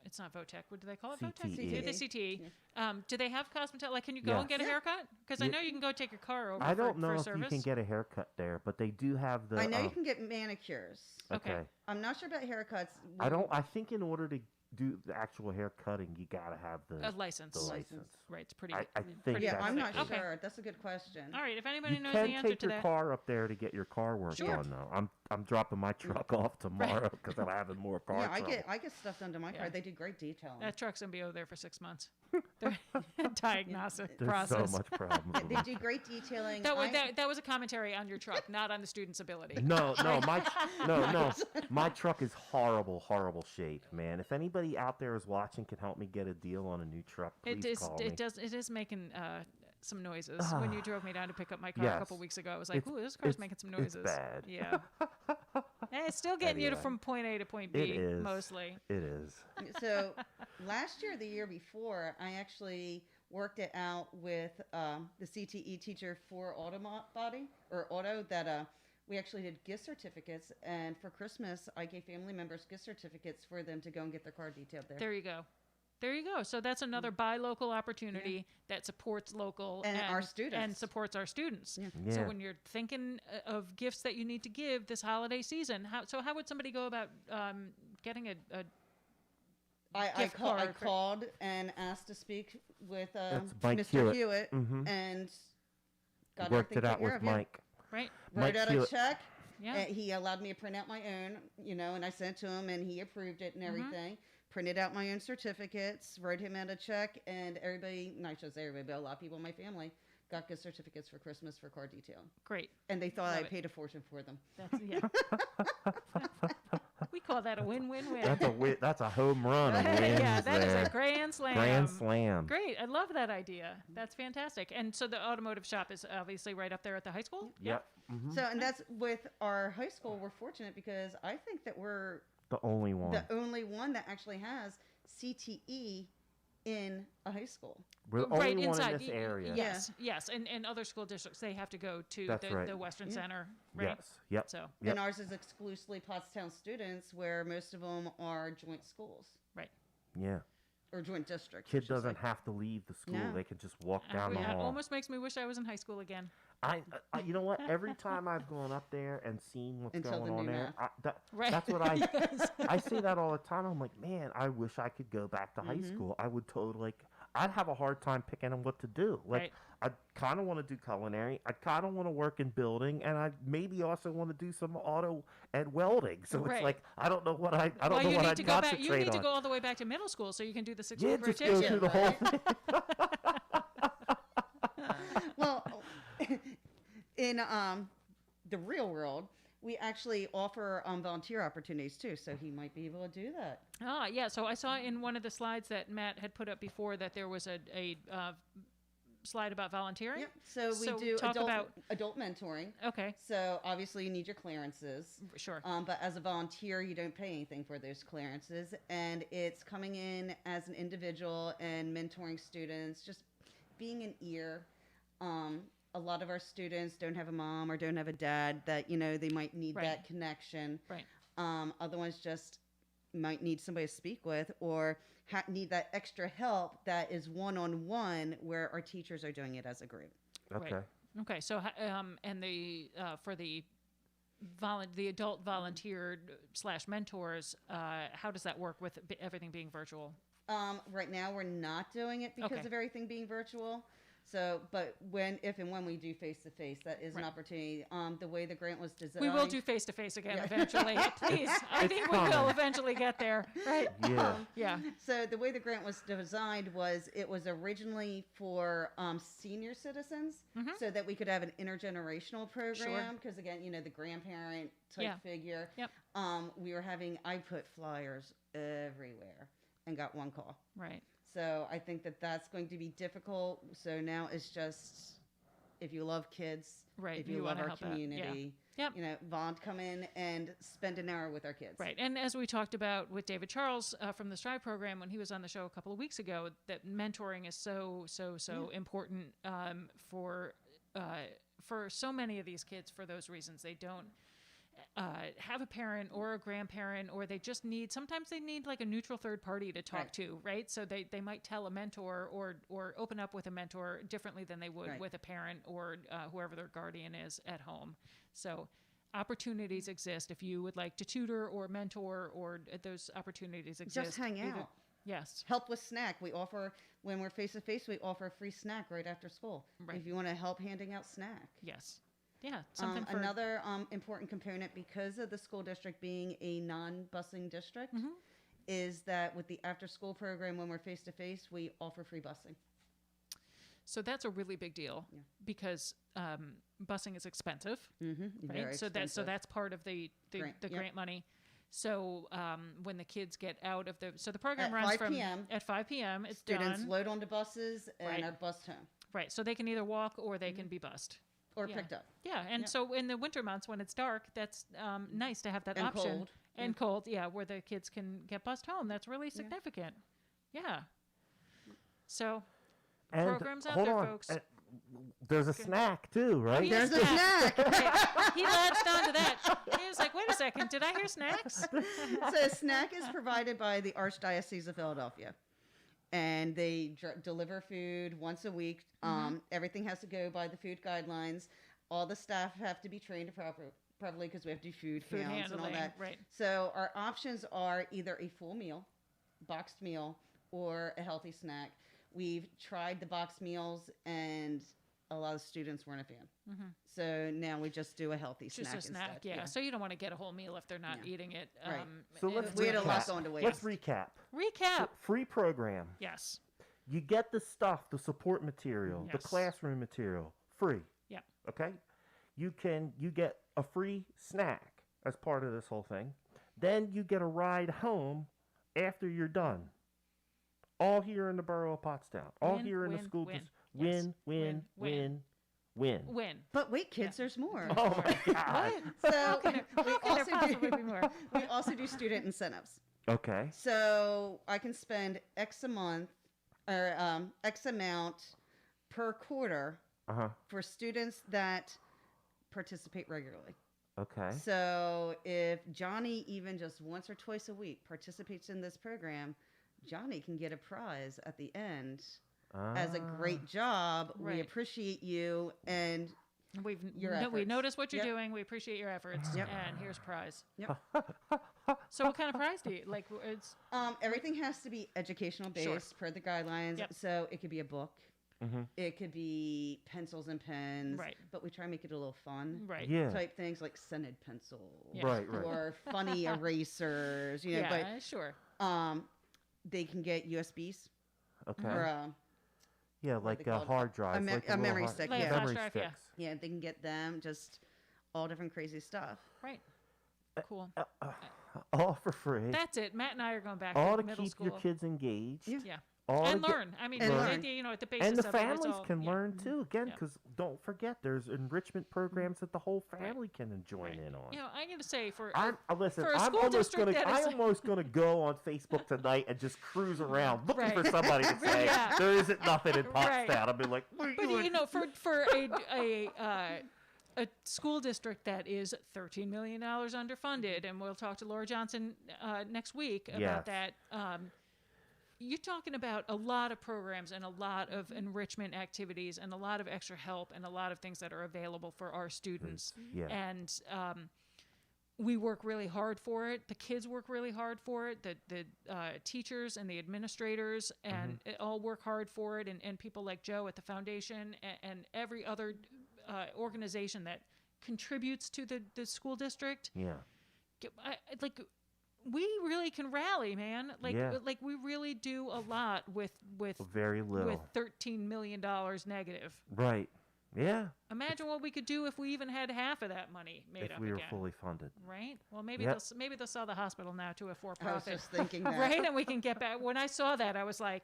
[SPEAKER 2] it's not VOTEC. What do they call it? VOTEC?
[SPEAKER 1] CTE.
[SPEAKER 2] The CTE. Do they have cosmetology? Like, can you go and get a
[SPEAKER 3] Yeah.
[SPEAKER 2] haircut? Because I
[SPEAKER 1] Yeah.
[SPEAKER 2] know you can go take your car over
[SPEAKER 1] I don't
[SPEAKER 2] for
[SPEAKER 1] know if
[SPEAKER 2] service.
[SPEAKER 1] you can get a haircut there, but they do have the.
[SPEAKER 3] I know you can get manicures.
[SPEAKER 2] Okay.
[SPEAKER 3] I'm not sure about haircuts.
[SPEAKER 1] I think in order to do the actual hair cutting, you gotta have the
[SPEAKER 2] A license.
[SPEAKER 1] the license.
[SPEAKER 2] Right. It's pretty.
[SPEAKER 1] I think
[SPEAKER 2] pretty
[SPEAKER 3] Yeah,
[SPEAKER 1] that's
[SPEAKER 3] I'm
[SPEAKER 2] basic.
[SPEAKER 3] not
[SPEAKER 1] the
[SPEAKER 2] Okay.
[SPEAKER 3] sure. That's a good question.
[SPEAKER 2] All right. If anybody
[SPEAKER 1] You
[SPEAKER 2] knows
[SPEAKER 1] can
[SPEAKER 2] the answer
[SPEAKER 1] take
[SPEAKER 2] to
[SPEAKER 1] your
[SPEAKER 2] that.
[SPEAKER 1] car up there to get your car work
[SPEAKER 3] Sure.
[SPEAKER 1] done, though. I'm dropping my truck off tomorrow because I'm having more car
[SPEAKER 3] Yeah,
[SPEAKER 1] trouble.
[SPEAKER 3] I get stuff done to my
[SPEAKER 2] Yeah.
[SPEAKER 3] car. They do great detailing.
[SPEAKER 2] That truck's gonna be over there for 6 months. The diagnostic
[SPEAKER 1] There's
[SPEAKER 2] process.
[SPEAKER 1] so much problems.
[SPEAKER 3] Yeah,
[SPEAKER 1] with
[SPEAKER 3] they
[SPEAKER 1] them.
[SPEAKER 3] do great detailing.
[SPEAKER 2] That was
[SPEAKER 3] I-
[SPEAKER 2] that was a commentary on your truck, not on the student's ability.
[SPEAKER 1] No, my truck is horrible shape, man. If anybody out there is watching can help me get a deal on a new truck, please call me.
[SPEAKER 2] It is making some noises. When you drove me down to pick up my car a
[SPEAKER 1] Yes.
[SPEAKER 2] couple weeks ago, I was like,
[SPEAKER 1] It's-
[SPEAKER 2] "Ooh, this car's
[SPEAKER 1] it's-
[SPEAKER 2] making some
[SPEAKER 1] it's
[SPEAKER 2] noises."
[SPEAKER 1] bad.
[SPEAKER 2] Yeah. It's still getting you
[SPEAKER 1] Anyway.
[SPEAKER 2] from point A to point B,
[SPEAKER 1] It is
[SPEAKER 2] mostly.
[SPEAKER 1] It is.
[SPEAKER 3] So last year, the year before, I actually worked it out with the CTE teacher for auto body or auto that we actually did gift certificates, and for Christmas, I gave family members gift certificates for them to go and get their car detailed there.
[SPEAKER 2] There you go. There you go. So that's another buy local opportunity that supports local
[SPEAKER 3] And our students.
[SPEAKER 2] and supports our students.
[SPEAKER 3] Yeah.
[SPEAKER 2] So
[SPEAKER 1] Yeah.
[SPEAKER 2] when you're thinking of gifts that you need to give this holiday season, how would somebody go about getting a
[SPEAKER 3] I
[SPEAKER 2] gift card for-
[SPEAKER 3] called and asked to speak with
[SPEAKER 1] That's Mike
[SPEAKER 3] Mr. Hewitt,
[SPEAKER 1] Mhm.
[SPEAKER 3] and got
[SPEAKER 1] Worked
[SPEAKER 3] everything
[SPEAKER 1] it out
[SPEAKER 3] taken care
[SPEAKER 1] with
[SPEAKER 3] of, yeah.
[SPEAKER 1] Mike.
[SPEAKER 2] right?
[SPEAKER 3] Wrote
[SPEAKER 1] Mike
[SPEAKER 3] out
[SPEAKER 1] Hewitt.
[SPEAKER 3] a check.
[SPEAKER 2] Yeah.
[SPEAKER 3] He allowed me to print out my own, and I sent to him, and he approved it and everything. Printed out my own certificates, wrote him out a check, and everybody, not just everybody, but a lot of people in my family got gift certificates for Christmas for car detail.
[SPEAKER 2] Great.
[SPEAKER 3] And they thought
[SPEAKER 2] Love
[SPEAKER 3] I
[SPEAKER 2] it.
[SPEAKER 3] paid a fortune for them.
[SPEAKER 2] That's we call that a win-win-win.
[SPEAKER 1] That's a home run. Of wins
[SPEAKER 2] Yeah, that is
[SPEAKER 1] there.
[SPEAKER 2] a grand slam.
[SPEAKER 1] Grand slam.
[SPEAKER 2] Great. I love that idea. That's fantastic. And so the automotive shop is obviously right up there at the high school?
[SPEAKER 1] Yep. Mhm.
[SPEAKER 3] So, and that's with our high school, we're fortunate because I think that we're
[SPEAKER 1] The only one.
[SPEAKER 3] the only one that actually has CTE in a high school.
[SPEAKER 1] We're the
[SPEAKER 2] Right,
[SPEAKER 1] only one
[SPEAKER 2] inside.
[SPEAKER 1] in this area.
[SPEAKER 2] Yes, yes. And other school districts, they have to go to
[SPEAKER 1] That's right.
[SPEAKER 2] the Western
[SPEAKER 3] Yeah.
[SPEAKER 2] Center, right?
[SPEAKER 1] Yes. Yep.
[SPEAKER 2] So,
[SPEAKER 1] Yep.
[SPEAKER 3] And ours is exclusively Pottstown students, where most of them are joint schools
[SPEAKER 1] Yeah.
[SPEAKER 3] or joint districts. I
[SPEAKER 1] Kid
[SPEAKER 3] should
[SPEAKER 1] doesn't
[SPEAKER 3] say.
[SPEAKER 1] have to leave the school.
[SPEAKER 3] No.
[SPEAKER 1] They can just walk down the
[SPEAKER 2] it
[SPEAKER 1] hall.
[SPEAKER 2] almost makes me wish I was in high school again.
[SPEAKER 1] You know what? Every time I've gone up there and seen what's
[SPEAKER 3] Until
[SPEAKER 1] going
[SPEAKER 3] the
[SPEAKER 1] on
[SPEAKER 3] new
[SPEAKER 1] there,
[SPEAKER 2] Right.
[SPEAKER 1] that's what I say that all the time. I'm like, man, I wish I could go back to high school. I would totally. I'd have a hard time picking on what to do. Like,
[SPEAKER 2] Right.
[SPEAKER 1] I kind of want to do culinary. I kind of want to work in building, and I maybe also want to do some auto and welding. So
[SPEAKER 2] Right.
[SPEAKER 1] it's like I don't know what I don't
[SPEAKER 2] Well,
[SPEAKER 1] know
[SPEAKER 2] you
[SPEAKER 1] what
[SPEAKER 2] need
[SPEAKER 1] I'd
[SPEAKER 2] to go back. You
[SPEAKER 1] concentrate
[SPEAKER 2] need to
[SPEAKER 1] on.
[SPEAKER 2] go all the way back to middle school so you can do the 6
[SPEAKER 1] Yeah,
[SPEAKER 2] week
[SPEAKER 1] just go
[SPEAKER 2] rotation.
[SPEAKER 1] through the whole
[SPEAKER 3] right?
[SPEAKER 1] thing.
[SPEAKER 3] Well, in the real world, we actually offer volunteer opportunities too, so he might be able to do that.
[SPEAKER 2] Yeah. So I saw in one of the slides that Matt had put up before that there was a slide about volunteering.
[SPEAKER 3] Yep. So we
[SPEAKER 2] So
[SPEAKER 3] do
[SPEAKER 2] talk
[SPEAKER 3] adult,
[SPEAKER 2] about-
[SPEAKER 3] adult mentoring.
[SPEAKER 2] Okay.
[SPEAKER 3] So obviously you need your clearances.
[SPEAKER 2] Sure.
[SPEAKER 3] But as a volunteer, you don't pay anything for those clearances, and it's coming in as an individual and mentoring students, just being an ear. A lot of our students don't have a mom or don't have a dad that they might need
[SPEAKER 2] Right.
[SPEAKER 3] that connection.
[SPEAKER 2] Right.
[SPEAKER 3] Other ones just might need somebody to speak with, or need that extra help that is one-on-one, where our teachers are doing it as a group.
[SPEAKER 1] Okay.
[SPEAKER 2] Okay. So and the for the adult volunteer / mentors, how does that work with everything being virtual?
[SPEAKER 3] Right now, we're not doing it because
[SPEAKER 2] Okay.
[SPEAKER 3] of everything being virtual. So, but if and when we do face-to-face, that is an
[SPEAKER 2] Right.
[SPEAKER 3] opportunity. The way the grant was designed.
[SPEAKER 2] We will do face to face again
[SPEAKER 3] Yeah.
[SPEAKER 2] eventually. Please, I
[SPEAKER 1] It's
[SPEAKER 2] think we will
[SPEAKER 1] coming.
[SPEAKER 2] eventually get there. Right?
[SPEAKER 1] Yeah.
[SPEAKER 2] Yeah.
[SPEAKER 3] So the way the grant was designed was it was originally for senior citizens, so that we could have an intergenerational program. Because again, the grandparent type
[SPEAKER 2] Yeah.
[SPEAKER 3] figure.
[SPEAKER 2] Yep.
[SPEAKER 3] I put flyers everywhere and got one call.
[SPEAKER 2] Right.
[SPEAKER 3] So I think that's going to be difficult. So now it's just, if you love kids,
[SPEAKER 2] Right,
[SPEAKER 3] if
[SPEAKER 2] you
[SPEAKER 3] you love
[SPEAKER 2] wanna
[SPEAKER 3] our
[SPEAKER 2] help out. Yeah.
[SPEAKER 3] community,
[SPEAKER 2] Yep.
[SPEAKER 3] Vaughn, come in and spend an hour with our kids.
[SPEAKER 2] Right. And as we talked about with David Charles from the Strive program when he was on the show a couple of weeks ago, that mentoring is so important for so many of these kids for those reasons. They don't have a parent or a grandparent, or sometimes they need like a neutral third party to talk
[SPEAKER 3] Right.
[SPEAKER 2] to, right? So they might tell a mentor or open up with a mentor differently than they would
[SPEAKER 3] Right.
[SPEAKER 2] with a parent or whoever their guardian is at home. So opportunities exist if you would like to tutor or mentor, or those opportunities exist.
[SPEAKER 3] Just hang
[SPEAKER 2] Either-
[SPEAKER 3] out.
[SPEAKER 2] Yes.
[SPEAKER 3] Help with snack. We offer, when we're face-to-face, we offer a free snack right after school.
[SPEAKER 2] Right.
[SPEAKER 3] If you want to help handing out snack.
[SPEAKER 2] Yes. Yeah. Something for
[SPEAKER 3] Another important component, because of the school district being a non-busing district,
[SPEAKER 2] Mm-hmm.
[SPEAKER 3] is that with the after-school program, when we're face-to-face, we offer free busing.
[SPEAKER 2] So that's a really big deal
[SPEAKER 3] Yeah.
[SPEAKER 2] because busing is expensive,
[SPEAKER 3] Mm-hmm.
[SPEAKER 2] right? So that's part of the
[SPEAKER 3] Grant,
[SPEAKER 2] the
[SPEAKER 3] yep.
[SPEAKER 2] grant money. So when the kids get out of the program
[SPEAKER 3] At
[SPEAKER 2] runs
[SPEAKER 3] 5
[SPEAKER 2] from
[SPEAKER 3] p.m.
[SPEAKER 2] at 5 p.m. It's
[SPEAKER 3] Students
[SPEAKER 2] done.
[SPEAKER 3] load onto buses and
[SPEAKER 2] Right.
[SPEAKER 3] are bused home
[SPEAKER 2] Right. So they can either walk or they can be bused.
[SPEAKER 3] or
[SPEAKER 2] Yeah.
[SPEAKER 3] picked up.
[SPEAKER 2] Yeah. And
[SPEAKER 3] Yep.
[SPEAKER 2] so in the winter months when it's dark, that's nice to have that
[SPEAKER 3] And
[SPEAKER 2] option.
[SPEAKER 3] cold.
[SPEAKER 2] And cold, yeah, where the kids can get bused home. That's really significant. Yeah. So
[SPEAKER 1] And
[SPEAKER 2] programs out
[SPEAKER 1] hold
[SPEAKER 2] there,
[SPEAKER 1] on.
[SPEAKER 2] folks.
[SPEAKER 1] there's a snack too, right?
[SPEAKER 2] yeah.
[SPEAKER 3] There's a snack.
[SPEAKER 2] Okay, he latched onto that. He was like, wait a second, did I hear snacks?
[SPEAKER 3] So a snack is provided by the Archdiocese of Philadelphia. And they deliver food once a week. Everything has to go by the food guidelines. All the staff have to be trained properly because we have to do food counts and all
[SPEAKER 2] handling,
[SPEAKER 3] that.
[SPEAKER 2] right.
[SPEAKER 3] So our options are either a full meal, boxed meal, or a healthy snack. We've tried the boxed meals, and a lot of students weren't a fan. So now we just do a healthy
[SPEAKER 2] Just
[SPEAKER 3] snack
[SPEAKER 2] a snack,
[SPEAKER 3] instead.
[SPEAKER 2] yeah. So you don't want to get a whole meal if they're not
[SPEAKER 3] Yeah.
[SPEAKER 2] eating it.
[SPEAKER 3] Right.
[SPEAKER 1] So
[SPEAKER 2] and
[SPEAKER 1] let's
[SPEAKER 3] We had a lot
[SPEAKER 1] recap.
[SPEAKER 3] going to waste.
[SPEAKER 1] Let's recap.
[SPEAKER 2] recap.
[SPEAKER 1] Free program.
[SPEAKER 2] Yes.
[SPEAKER 1] You get the stuff, the support material, the
[SPEAKER 2] Yes.
[SPEAKER 1] classroom material, free.
[SPEAKER 2] Yep.
[SPEAKER 1] Okay? You get a free snack as part of this whole thing. Then you get a ride home after you're done. All here in the borough of Pottstown. All
[SPEAKER 2] Win,
[SPEAKER 1] here in the
[SPEAKER 2] win,
[SPEAKER 1] school
[SPEAKER 2] win.
[SPEAKER 1] district.
[SPEAKER 2] Yes.
[SPEAKER 1] Win.
[SPEAKER 2] Win.
[SPEAKER 3] But wait, kids, there's more.
[SPEAKER 1] Oh my God.
[SPEAKER 2] What?
[SPEAKER 3] So
[SPEAKER 2] How can there possibly be more?
[SPEAKER 3] we also do student incentives.
[SPEAKER 1] Okay.
[SPEAKER 3] So I can spend X a month or X amount per quarter
[SPEAKER 1] Uh-huh.
[SPEAKER 3] for students that participate regularly.
[SPEAKER 1] Okay.
[SPEAKER 3] So if Johnny even just once or twice a week participates in this program, Johnny can get a prize at the end as a great job.
[SPEAKER 2] Right.
[SPEAKER 3] We appreciate you, and
[SPEAKER 2] We
[SPEAKER 3] efforts.
[SPEAKER 2] notice what you're
[SPEAKER 3] Yep.
[SPEAKER 2] doing. We appreciate your efforts.
[SPEAKER 3] Yep.
[SPEAKER 2] And here's prize.
[SPEAKER 3] Yep.
[SPEAKER 2] So what kind of prize do you like? It's
[SPEAKER 3] Everything has to be educational based
[SPEAKER 2] Sure.
[SPEAKER 3] per the guidelines.
[SPEAKER 2] Yep.
[SPEAKER 3] So it could be a book.
[SPEAKER 1] Mm-hmm.
[SPEAKER 3] It could be pencils and pens,
[SPEAKER 2] Right.
[SPEAKER 3] but we try and make it a little fun.
[SPEAKER 2] right.
[SPEAKER 1] Yeah.
[SPEAKER 3] Type things like scented pencils
[SPEAKER 2] Yeah.
[SPEAKER 1] Right.
[SPEAKER 3] or funny erasers, you know.
[SPEAKER 2] Yeah, sure.
[SPEAKER 3] But they can get USBs
[SPEAKER 1] Okay.
[SPEAKER 3] or
[SPEAKER 1] Yeah,
[SPEAKER 3] they
[SPEAKER 1] like
[SPEAKER 3] call
[SPEAKER 1] a
[SPEAKER 3] it?
[SPEAKER 1] hard drive.
[SPEAKER 3] A me-
[SPEAKER 1] like
[SPEAKER 3] a
[SPEAKER 1] little
[SPEAKER 3] memory
[SPEAKER 1] hard-
[SPEAKER 3] stick,
[SPEAKER 2] Like a
[SPEAKER 3] yeah.
[SPEAKER 2] flash
[SPEAKER 1] Memory
[SPEAKER 2] drive, yeah.
[SPEAKER 1] sticks.
[SPEAKER 3] yeah, they can get them just all different crazy stuff.
[SPEAKER 2] Right. Cool.
[SPEAKER 1] All for free.
[SPEAKER 2] That's it. Matt and I are going back
[SPEAKER 1] All
[SPEAKER 2] to
[SPEAKER 1] to
[SPEAKER 2] middle
[SPEAKER 1] keep
[SPEAKER 2] school.
[SPEAKER 1] your kids engaged.
[SPEAKER 3] Yeah.
[SPEAKER 2] Yeah.
[SPEAKER 1] All
[SPEAKER 2] And
[SPEAKER 1] to get-
[SPEAKER 2] learn. I mean,
[SPEAKER 3] And
[SPEAKER 2] the
[SPEAKER 3] learn.
[SPEAKER 2] idea, at the basis
[SPEAKER 1] And the
[SPEAKER 2] of it, it's
[SPEAKER 1] families
[SPEAKER 2] all-
[SPEAKER 1] can
[SPEAKER 2] yeah.
[SPEAKER 1] learn too, again,
[SPEAKER 2] Yeah.
[SPEAKER 1] because don't forget, there's enrichment programs that the whole family can join
[SPEAKER 2] Right.
[SPEAKER 1] in on.
[SPEAKER 2] You know, I'm going to say for
[SPEAKER 1] Listen,
[SPEAKER 2] for a
[SPEAKER 1] I'm
[SPEAKER 2] school
[SPEAKER 1] almost
[SPEAKER 2] district
[SPEAKER 1] gonna,
[SPEAKER 2] that is-
[SPEAKER 1] I'm almost gonna go on Facebook tonight and just cruise around looking for
[SPEAKER 2] Right.
[SPEAKER 1] somebody to say
[SPEAKER 2] Yeah.
[SPEAKER 1] there isn't nothing in
[SPEAKER 2] Right.
[SPEAKER 1] Pottstown. I'll be like, what are
[SPEAKER 2] But
[SPEAKER 1] you
[SPEAKER 2] you know, for a school district that is $13 million underfunded, and we'll talk to Laura Johnson next week about
[SPEAKER 1] Yes.
[SPEAKER 2] that. You're talking about a lot of programs and a lot of enrichment activities and a lot of extra help and a lot of things that are available for our students.
[SPEAKER 1] Yeah.
[SPEAKER 2] And we work really hard for it. The kids work really hard for it. The teachers and the administrators and it all work hard for it. And people like Joe at the foundation and every other organization that contributes to the school district.
[SPEAKER 1] Yeah.
[SPEAKER 2] We really can rally, man.
[SPEAKER 1] Yeah.
[SPEAKER 2] Like we really do a lot with
[SPEAKER 1] Very little.
[SPEAKER 2] with $13 million negative.
[SPEAKER 1] Right. Yeah.
[SPEAKER 2] Imagine what we could do if we even had half of that money made
[SPEAKER 1] If
[SPEAKER 2] up
[SPEAKER 1] we were
[SPEAKER 2] again.
[SPEAKER 1] fully funded.
[SPEAKER 2] Right? Well, maybe
[SPEAKER 1] Yep.
[SPEAKER 2] they'll sell the hospital now to a
[SPEAKER 3] I was
[SPEAKER 2] for-profit.
[SPEAKER 3] just thinking that.
[SPEAKER 2] Right? And we can get back. When I saw that, I was like,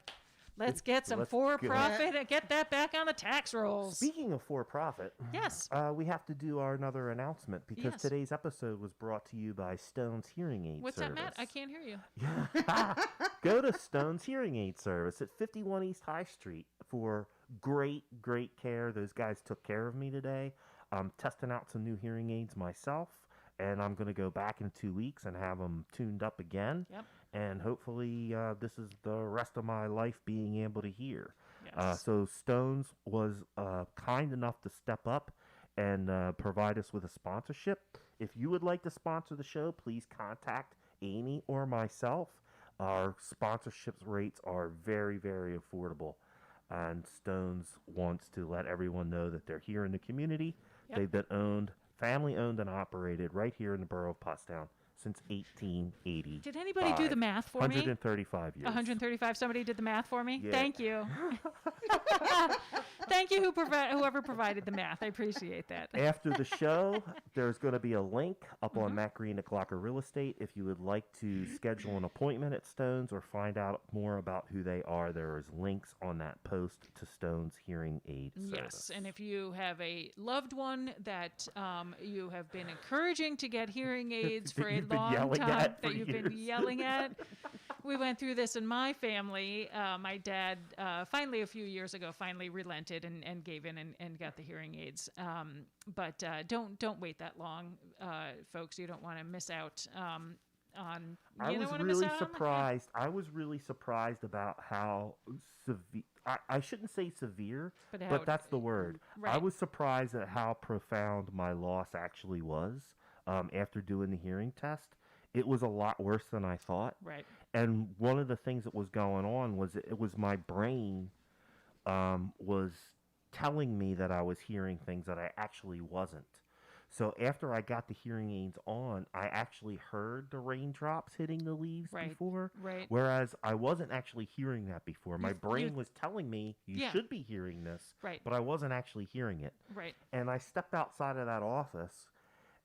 [SPEAKER 2] let's get some
[SPEAKER 1] Let's go.
[SPEAKER 2] for-profit and get that back on the tax rolls.
[SPEAKER 1] Speaking of for-profit,
[SPEAKER 2] Yes.
[SPEAKER 1] we have to do another announcement because
[SPEAKER 2] Yes.
[SPEAKER 1] today's episode was brought to you by Stone's Hearing Aid
[SPEAKER 2] What's
[SPEAKER 1] Service.
[SPEAKER 2] that, Matt? I can't hear you.
[SPEAKER 1] Go to Stone's Hearing Aid Service at 51 East High Street for great care. Those guys took care of me today. I'm testing out some new hearing aids myself, and I'm going to go back in 2 weeks and have them tuned up again.
[SPEAKER 2] Yep.
[SPEAKER 1] And hopefully this is the rest of my life being able to hear.
[SPEAKER 2] Yes.
[SPEAKER 1] So Stone's was kind enough to step up and provide us with a sponsorship. If you would like to sponsor the show, please contact Amy or myself. Our sponsorship rates are very affordable. And Stone's wants to let everyone know that they're here in the community.
[SPEAKER 2] Yep.
[SPEAKER 1] They've been family owned and operated right here in the borough of Pottstown since 1880.
[SPEAKER 2] Did anybody do the math for me?
[SPEAKER 1] 135 years.
[SPEAKER 2] 135. Somebody did the math for me.
[SPEAKER 1] Yeah.
[SPEAKER 2] Thank you. Thank you, whoever provided the math. I appreciate that.
[SPEAKER 1] After the show, there's going to be a link up on Matt Green at Glocker Real Estate. If you would like to schedule an appointment at Stone's or find out more about who they are, there is links on that post to Stone's Hearing Aid Service.
[SPEAKER 2] Yes, and if you have a loved one that you have been encouraging to get hearing aids
[SPEAKER 1] That
[SPEAKER 2] for a
[SPEAKER 1] you've been
[SPEAKER 2] long
[SPEAKER 1] yelling
[SPEAKER 2] time,
[SPEAKER 1] at
[SPEAKER 2] that
[SPEAKER 1] for
[SPEAKER 2] you've been
[SPEAKER 1] years.
[SPEAKER 2] yelling at, we went through this in my family. My dad finally, a few years ago, finally relented and gave in and got the hearing aids. But don't wait that long, folks. You don't want to miss out on.
[SPEAKER 1] I was really surprised. I was really surprised about how severe. I shouldn't say severe, but that's the word.
[SPEAKER 2] Right.
[SPEAKER 1] I was surprised at how profound my loss actually was after doing the hearing test. It was a lot worse than I thought.
[SPEAKER 2] Right.
[SPEAKER 1] And one of the things that was going on was it was my brain was telling me that I was hearing things that I actually wasn't. So after I got the hearing aids on, I actually heard the raindrops hitting the leaves before.
[SPEAKER 2] Right.
[SPEAKER 1] Whereas I wasn't actually hearing that before. My brain was telling me you should be hearing this, but I wasn't actually hearing it.
[SPEAKER 2] Right.
[SPEAKER 1] And I stepped outside of that office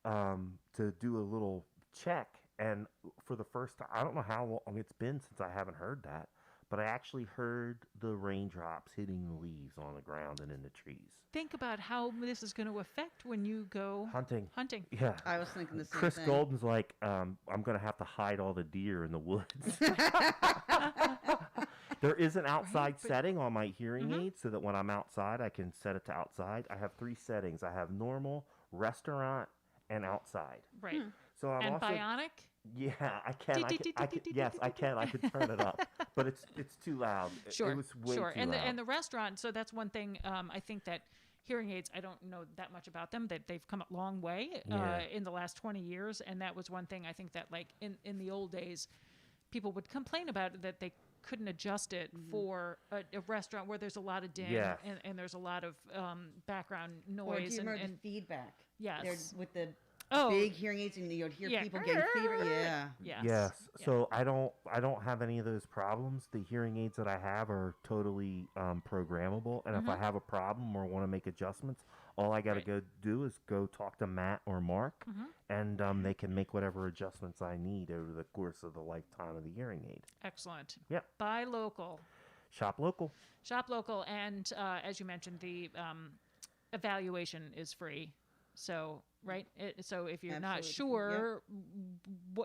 [SPEAKER 1] to do a little check. And for the first time, I don't know how long it's been since I haven't heard that, but I actually heard the raindrops hitting the leaves on the ground and in the trees.
[SPEAKER 2] Think about how this is going to affect when you go
[SPEAKER 1] hunting.
[SPEAKER 2] Yeah.
[SPEAKER 3] I was thinking the same
[SPEAKER 1] Chris
[SPEAKER 3] thing.
[SPEAKER 1] Golden's like, I'm going to have to hide all the deer in the woods. There is an outside setting on my hearing aid so that when I'm outside, I can set it to outside. I have 3 settings. I have normal, restaurant, and outside.
[SPEAKER 2] Right.
[SPEAKER 1] So I'm
[SPEAKER 2] and
[SPEAKER 1] also,
[SPEAKER 2] bionic?
[SPEAKER 1] Yeah, I can. Yes, I can. I could turn it up, but it's too loud.
[SPEAKER 2] Sure.
[SPEAKER 1] It was way too
[SPEAKER 2] and
[SPEAKER 1] loud.
[SPEAKER 2] And the restaurant. So that's one thing. I think that hearing aids. I don't know that much about them. That they've come a long way in the last 20 years, and that was one thing. I think that like in the old days, people would complain about it, that they couldn't adjust it for a restaurant where there's a lot of din and there's a lot of background noise.
[SPEAKER 3] Or do you remember the feedback?
[SPEAKER 2] Yes.
[SPEAKER 3] There's with the big hearing aids, and you'd hear people getting fever. Yeah.
[SPEAKER 1] Yes. So I don't have any of those problems. The hearing aids that I have are totally programmable, and if I have a problem or want to make adjustments, all I got to go do is go talk to Matt or Mark, and they can make whatever adjustments I need over the course of the lifetime of the hearing aid.
[SPEAKER 2] Excellent.
[SPEAKER 1] Yep.
[SPEAKER 2] Buy local.
[SPEAKER 1] Shop local.
[SPEAKER 2] Shop local, and as you mentioned, the evaluation is free. So so if you're not sure,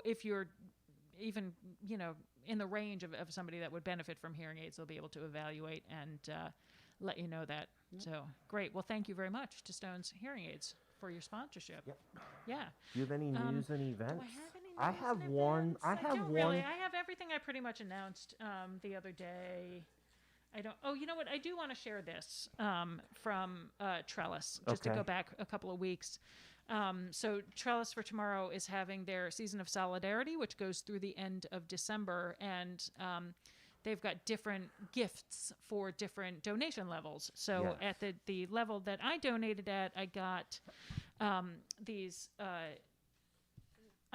[SPEAKER 2] if you're even in the range of somebody that would benefit from hearing aids, they'll be able to evaluate and let you know that. So great. Well, thank you very much to Stone's Hearing Aids for your sponsorship.
[SPEAKER 1] Yep.
[SPEAKER 2] Yeah.
[SPEAKER 1] Do you have any news and events?
[SPEAKER 2] Do I have any news
[SPEAKER 1] I have
[SPEAKER 2] and
[SPEAKER 1] one.
[SPEAKER 2] events?
[SPEAKER 1] I have
[SPEAKER 2] don't
[SPEAKER 1] one.
[SPEAKER 2] Really. I have everything I pretty much announced the other day. I don't. Oh, you know what? I do want to share this from Trellis, just to go back a couple of weeks. So Trellis for Tomorrow is having their Season of Solidarity, which goes through the end of December, and they've got different gifts for different donation levels. So at the level that I donated at, I got these.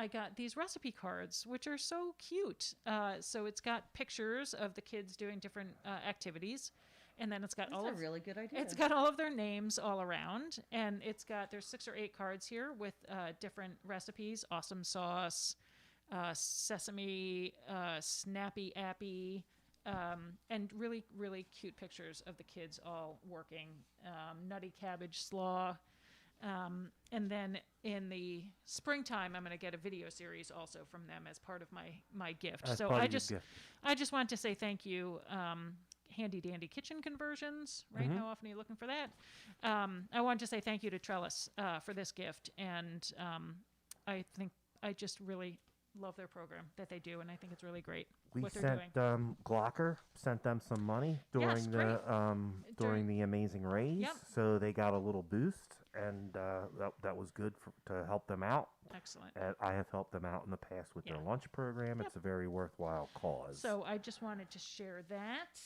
[SPEAKER 2] I got these recipe cards, which are so cute. So it's got pictures of the kids doing different activities. And then it's got
[SPEAKER 3] That's a really good idea.
[SPEAKER 2] It's got all of their names all around. And there's 6 or 8 cards here with different recipes. Awesome sauce, sesame, snappy appy, and really, really cute pictures of the kids all working. Nutty cabbage slaw. And then in the springtime, I'm going to get a video series also from them as part of my gift. So I just want to say thank you, Handy Dandy Kitchen Conversions, right? How often are you looking for that? I want to say thank you to Trellis for this gift. And I think I just really love their program that they do, and I think it's really great what they're doing.
[SPEAKER 1] Glocker sent them some money during the Amazing Raise, so they got a little boost, and that was good to help them out.
[SPEAKER 2] Excellent.
[SPEAKER 1] And I have helped them out in the past with their lunch program. It's a very worthwhile cause.
[SPEAKER 2] So I just wanted to share that.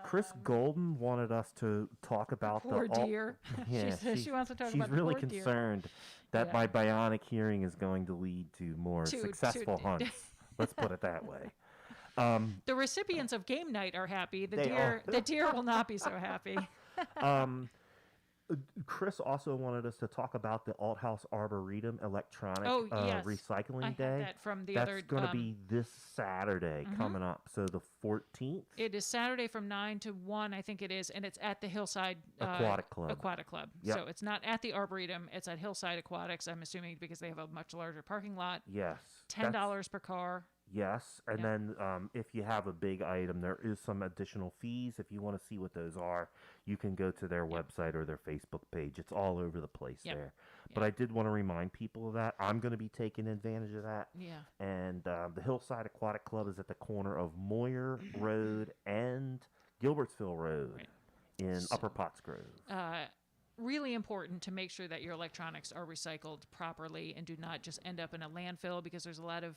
[SPEAKER 1] Chris Golden wanted us to talk about
[SPEAKER 2] poor deer.
[SPEAKER 1] Yeah,
[SPEAKER 2] she wants to talk about
[SPEAKER 1] she's really
[SPEAKER 2] poor
[SPEAKER 1] concerned that my bionic hearing is going to lead to more successful hunts. Let's put it that way.
[SPEAKER 2] The recipients of game night are happy. The deer will not be so happy.
[SPEAKER 1] Chris also wanted us to talk about the Alt House Arboretum Electronic Recycling Day.
[SPEAKER 2] I had that from
[SPEAKER 1] That's going to be this Saturday coming up, so the 14th.
[SPEAKER 2] It is Saturday from 9 to 1, I think it is, and it's at the Hillside
[SPEAKER 1] Aquatic Club. Yep.
[SPEAKER 2] So it's not at the Arboretum, it's at Hillside Aquatics, I'm assuming, because they have a much larger parking lot.
[SPEAKER 1] Yes.
[SPEAKER 2] $10 per car.
[SPEAKER 1] Yes, and
[SPEAKER 2] Yeah.
[SPEAKER 1] then if you have a big item, there is some additional fees. If you want to see what those are, you can go to their
[SPEAKER 2] Yep.
[SPEAKER 1] website or their Facebook page. It's all over the place
[SPEAKER 2] Yep.
[SPEAKER 1] there. But
[SPEAKER 2] Yep.
[SPEAKER 1] I did want to remind people of that. I'm going to be taking advantage of that.
[SPEAKER 2] Yeah.
[SPEAKER 1] And the Hillside Aquatic Club is at the corner of Moyer Road and Gilbertsville Road
[SPEAKER 2] Right.
[SPEAKER 1] in
[SPEAKER 2] So,
[SPEAKER 1] Upper Pottsgrove.
[SPEAKER 2] Really important to make sure that your electronics are recycled properly and do not just end up in a landfill, because there's a lot of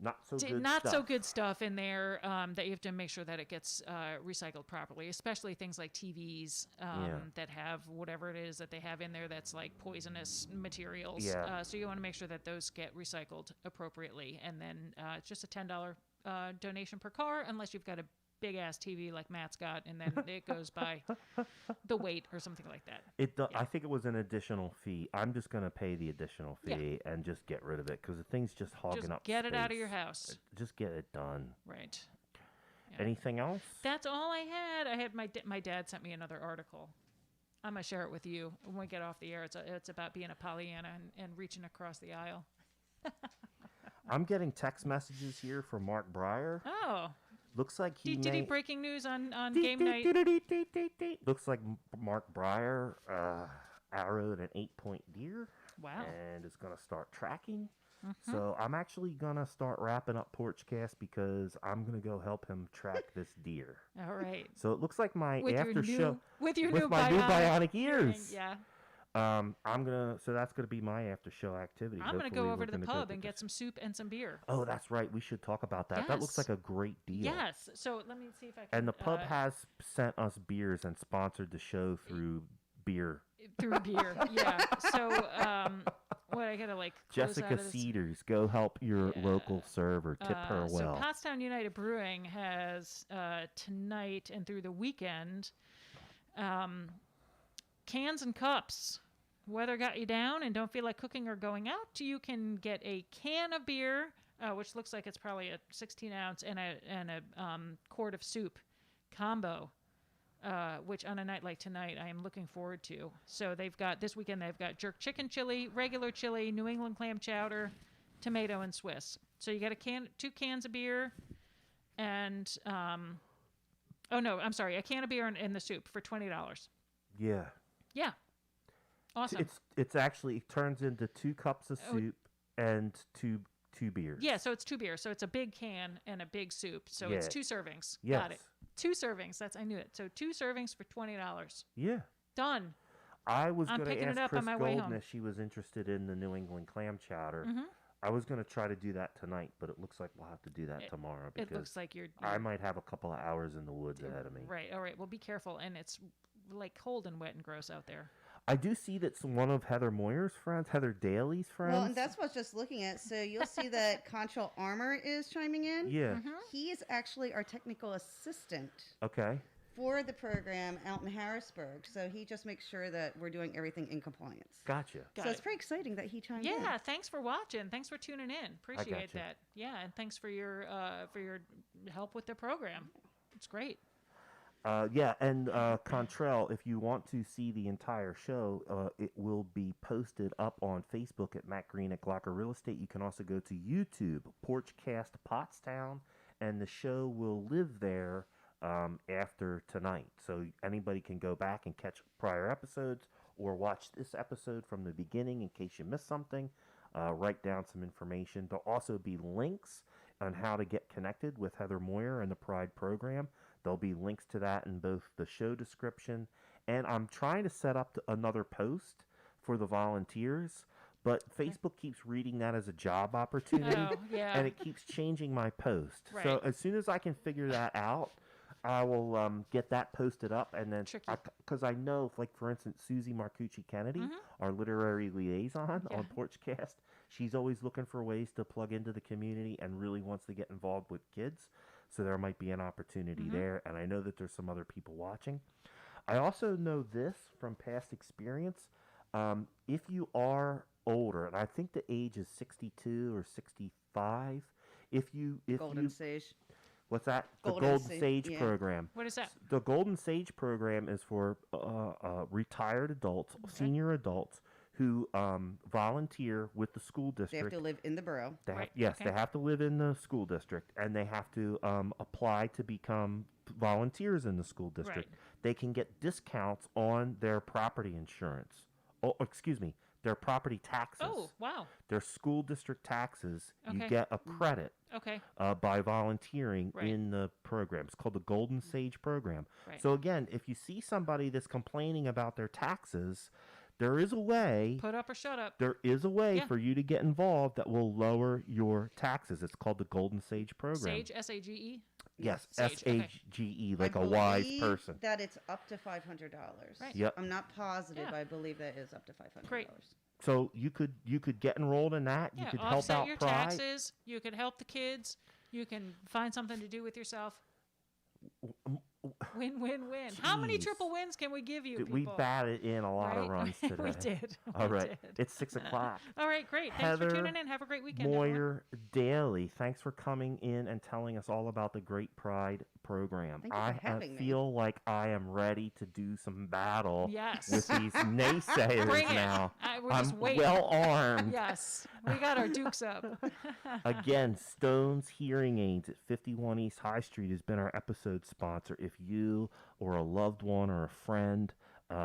[SPEAKER 1] Not so good
[SPEAKER 2] not
[SPEAKER 1] stuff.
[SPEAKER 2] so good stuff in there that you have to make sure that it gets recycled properly, especially things like TVs that have whatever it is that they have in there that's like poisonous materials.
[SPEAKER 1] Yeah.
[SPEAKER 2] So you want to make sure that those get recycled appropriately. And then it's just a $10 donation per car, unless you've got a big ass TV like Matt's got, and then it goes by the weight or something like that.
[SPEAKER 1] I think it was an additional fee. I'm just going to pay the additional fee and just get rid of it because the thing's just hogging
[SPEAKER 2] Just
[SPEAKER 1] up
[SPEAKER 2] get it out of
[SPEAKER 1] space.
[SPEAKER 2] your house.
[SPEAKER 1] Just get it done.
[SPEAKER 2] Right. Yeah.
[SPEAKER 1] Anything else?
[SPEAKER 2] That's all I had. I had my dad sent me another article. I'm gonna share it with you when we get off the air. It's about being a Pollyanna and reaching across the aisle.
[SPEAKER 1] I'm getting text messages here from Mark Breyer.
[SPEAKER 2] Oh,
[SPEAKER 1] Looks like he
[SPEAKER 2] did he
[SPEAKER 1] may...
[SPEAKER 2] breaking news on game night?
[SPEAKER 1] Looks like Mark Breyer arrowed an 8-point deer.
[SPEAKER 2] Wow.
[SPEAKER 1] And is going to start tracking. So I'm actually going to start wrapping up Porchcast because I'm going to go help him track this deer.
[SPEAKER 2] All right.
[SPEAKER 1] So it looks like my
[SPEAKER 2] With
[SPEAKER 1] after
[SPEAKER 2] your new,
[SPEAKER 1] show
[SPEAKER 2] with your
[SPEAKER 1] with
[SPEAKER 2] new
[SPEAKER 1] my new bionic
[SPEAKER 2] hearing,
[SPEAKER 1] ears.
[SPEAKER 2] Yeah.
[SPEAKER 1] So that's gonna be my after show activity.
[SPEAKER 2] I'm gonna
[SPEAKER 1] Hopefully
[SPEAKER 2] go over
[SPEAKER 1] we're
[SPEAKER 2] to the
[SPEAKER 1] gonna go
[SPEAKER 2] pub and get
[SPEAKER 1] this.
[SPEAKER 2] some soup and some beer.
[SPEAKER 1] Oh, that's right. We should talk about that. That looks
[SPEAKER 2] Yes.
[SPEAKER 1] like a great deal.
[SPEAKER 2] Yes. So let me see if I can.
[SPEAKER 1] And the pub has sent us beers and sponsored the show through beer.
[SPEAKER 2] through beer. Yeah. So what I gotta like. close out
[SPEAKER 1] Jessica
[SPEAKER 2] of this-
[SPEAKER 1] Cedars, go help your local server. Tip her well.
[SPEAKER 2] So Pottstown United Brewing has tonight and through the weekend cans and cups. Weather got you down and don't feel like cooking or going out, you can get a can of beer, which looks like it's probably a 16-ounce, and a quart of soup combo, which on a night like tonight I am looking forward to. So they've got this weekend, they've got jerk chicken chili, regular chili, New England clam chowder, tomato, and Swiss. So you got 2 cans of beer, and a can of beer and the soup for $20.
[SPEAKER 1] Yeah.
[SPEAKER 2] Yeah. Awesome.
[SPEAKER 1] It's actually it turns into 2 cups of soup and two beers.
[SPEAKER 2] Yeah, so it's 2 beers. So it's a big can and a big soup. So it's 2 servings.
[SPEAKER 1] Yes.
[SPEAKER 2] Got it. 2 servings. I knew it. So 2 servings for $20.
[SPEAKER 1] Yeah.
[SPEAKER 2] Done.
[SPEAKER 1] I was
[SPEAKER 2] I'm
[SPEAKER 1] going to
[SPEAKER 2] picking it
[SPEAKER 1] ask
[SPEAKER 2] up
[SPEAKER 1] Chris
[SPEAKER 2] on my way
[SPEAKER 1] Golden
[SPEAKER 2] home.
[SPEAKER 1] if she was interested in the New England clam chowder.
[SPEAKER 2] Mm-hmm.
[SPEAKER 1] I was going to try to do that tonight, but it looks like we'll have to do that tomorrow because
[SPEAKER 2] It looks like you're
[SPEAKER 1] I might have a couple of hours in the woods ahead of me.
[SPEAKER 2] Right. All right. Well, be careful. And it's like cold and wet and gross out there.
[SPEAKER 1] I do see that's one of Heather Moyer's friends, Heather Daly's friends.
[SPEAKER 3] Well, and that's what I was just looking at. So you'll see that Control Armor is chiming in.
[SPEAKER 1] Yeah.
[SPEAKER 2] Mm-hmm.
[SPEAKER 3] He is actually our technical assistant
[SPEAKER 1] Okay.
[SPEAKER 3] for the program out in Harrisburg. So he just makes sure that we're doing everything in compliance.
[SPEAKER 1] Gotcha.
[SPEAKER 2] Got
[SPEAKER 3] So
[SPEAKER 2] it.
[SPEAKER 3] it's pretty exciting that he chimed in.
[SPEAKER 2] Yeah, thanks for watching. Thanks for tuning in. Appreciate
[SPEAKER 1] gotcha.
[SPEAKER 2] that. Yeah, and thanks for your help with the program. It's great.
[SPEAKER 1] And Contrail, if you want to see the entire show, it will be posted up on Facebook at Matt Green at Glocker Real Estate. You can also go to YouTube, Porchcast Pottstown, and the show will live there after tonight. So anybody can go back and catch prior episodes or watch this episode from the beginning in case you missed something. Write down some information. There'll also be links on how to get connected with Heather Moyer and the P.R.I.D.E program. There'll be links to that in both the show description, and I'm trying to set up another post for the volunteers, but Facebook keeps reading that as a job opportunity,
[SPEAKER 2] Oh, yeah.
[SPEAKER 1] and it keeps changing my post.
[SPEAKER 2] Right.
[SPEAKER 1] So as soon as I can figure that out, I will get that posted up, and then
[SPEAKER 2] Tricky.
[SPEAKER 1] because I know, like for instance, Susie Marcucci Kennedy, our literary liaison on Porchcast, she's always looking for ways to plug into the community and really wants to get involved with kids. So there might be an opportunity there, and I know that there's some other people watching. I also know this from past experience. If you are older, and I think the age is 62 or 65,
[SPEAKER 3] Golden Sage.
[SPEAKER 1] What's that? The
[SPEAKER 3] Golden
[SPEAKER 1] Golden
[SPEAKER 3] Sage,
[SPEAKER 1] Sage
[SPEAKER 3] yeah.
[SPEAKER 1] program.
[SPEAKER 2] What is that?
[SPEAKER 1] The Golden Sage program is for retired adults, senior adults, who volunteer with the school
[SPEAKER 3] They have
[SPEAKER 1] district.
[SPEAKER 3] to live in the borough.
[SPEAKER 2] Right,
[SPEAKER 1] Yes,
[SPEAKER 2] okay.
[SPEAKER 1] they have to live in the school district, and they have to apply to become volunteers in the school district.
[SPEAKER 2] Right.
[SPEAKER 1] They can get discounts on their property insurance. Oh, excuse me, their property taxes.
[SPEAKER 2] Oh, wow.
[SPEAKER 1] Their school district taxes. You
[SPEAKER 2] Okay.
[SPEAKER 1] get a credit
[SPEAKER 2] Okay.
[SPEAKER 1] by volunteering
[SPEAKER 2] Right.
[SPEAKER 1] in the program. It's called the Golden Sage program.
[SPEAKER 2] Right.
[SPEAKER 1] So again, if you see somebody that's complaining about their taxes, there is a way.
[SPEAKER 2] Put up or shut up.
[SPEAKER 1] There is a way
[SPEAKER 2] Yeah.
[SPEAKER 1] for you to get involved that will lower your taxes. It's called the Golden Sage program.
[SPEAKER 2] Sage, SAGE.
[SPEAKER 1] Yes,
[SPEAKER 2] Sage, okay.
[SPEAKER 1] SAGE, like
[SPEAKER 3] I
[SPEAKER 1] a wise
[SPEAKER 3] believe
[SPEAKER 1] person.
[SPEAKER 3] that it's up to $500.
[SPEAKER 2] Right.
[SPEAKER 1] Yep.
[SPEAKER 3] I'm not positive,
[SPEAKER 2] Yeah.
[SPEAKER 3] but I believe that is up to $500.
[SPEAKER 2] Great.
[SPEAKER 1] So you could get enrolled in that.
[SPEAKER 2] Yeah,
[SPEAKER 1] You could help
[SPEAKER 2] offset
[SPEAKER 1] out
[SPEAKER 2] your
[SPEAKER 1] P.R.I.D.E.
[SPEAKER 2] taxes. You could help the kids. You can find something to do with yourself. Win, win, win. How many
[SPEAKER 1] Jeez.
[SPEAKER 2] triple wins can we give you,
[SPEAKER 1] Did
[SPEAKER 2] people?
[SPEAKER 1] we batted in a lot of
[SPEAKER 2] Right?
[SPEAKER 1] runs today.
[SPEAKER 2] We did.
[SPEAKER 1] All
[SPEAKER 2] We
[SPEAKER 1] right,
[SPEAKER 2] did.
[SPEAKER 1] it's 6 o'clock.
[SPEAKER 2] All right, great. Thanks
[SPEAKER 1] Heather
[SPEAKER 2] for tuning in. Have a great weekend, everyone.
[SPEAKER 1] Moyer Daly, thanks for coming in and telling us all about the Great Pride program.
[SPEAKER 3] Thank you for
[SPEAKER 1] I
[SPEAKER 3] having me.
[SPEAKER 1] feel like I am ready to do some battle
[SPEAKER 2] Yes.
[SPEAKER 1] with these naysayers
[SPEAKER 2] Bring it.
[SPEAKER 1] now.
[SPEAKER 2] We're
[SPEAKER 1] I'm
[SPEAKER 2] just waiting.
[SPEAKER 1] well armed.
[SPEAKER 2] Yes, we got our dukes up.
[SPEAKER 1] Again, Stone's Hearing Aids at 51 East High Street has been our episode sponsor. If you or a loved one or a friend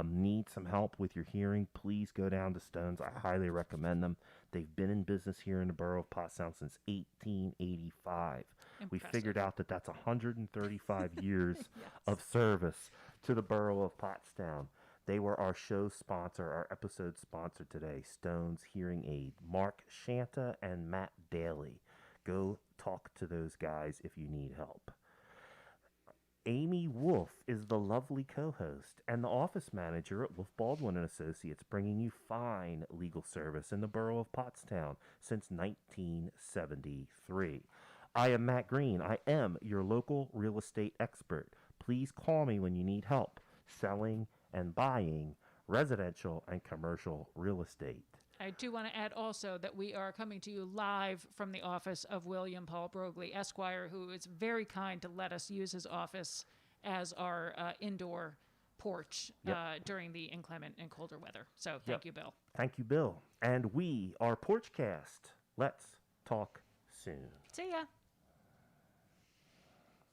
[SPEAKER 1] need some help with your hearing, please go down to Stone's. I highly recommend them. They've been in business here in the borough of Pottstown since 1885. We
[SPEAKER 2] Impressive.
[SPEAKER 1] figured out that that's 135 years of service to the borough of Pottstown. They were our show sponsor, our episode sponsor today, Stone's Hearing Aid. Mark Shanta and Matt Daly. Go talk to those guys if you need help. Amy Wolf is the lovely co-host and the office manager at Wolf Baldwin & Associates, bringing you fine legal service in the borough of Pottstown since 1973. I am Matt Green. I am your local real estate expert. Please call me when you need help selling and buying residential and commercial real estate.
[SPEAKER 2] I do want to add also that we are coming to you live from the office of William Paul Brogley, Esquire, who is very kind to let us use his office as our indoor porch during the inclement and colder weather. So thank you, Bill.
[SPEAKER 1] Thank you, Bill. And we are Porchcast. Let's talk soon.
[SPEAKER 2] See ya.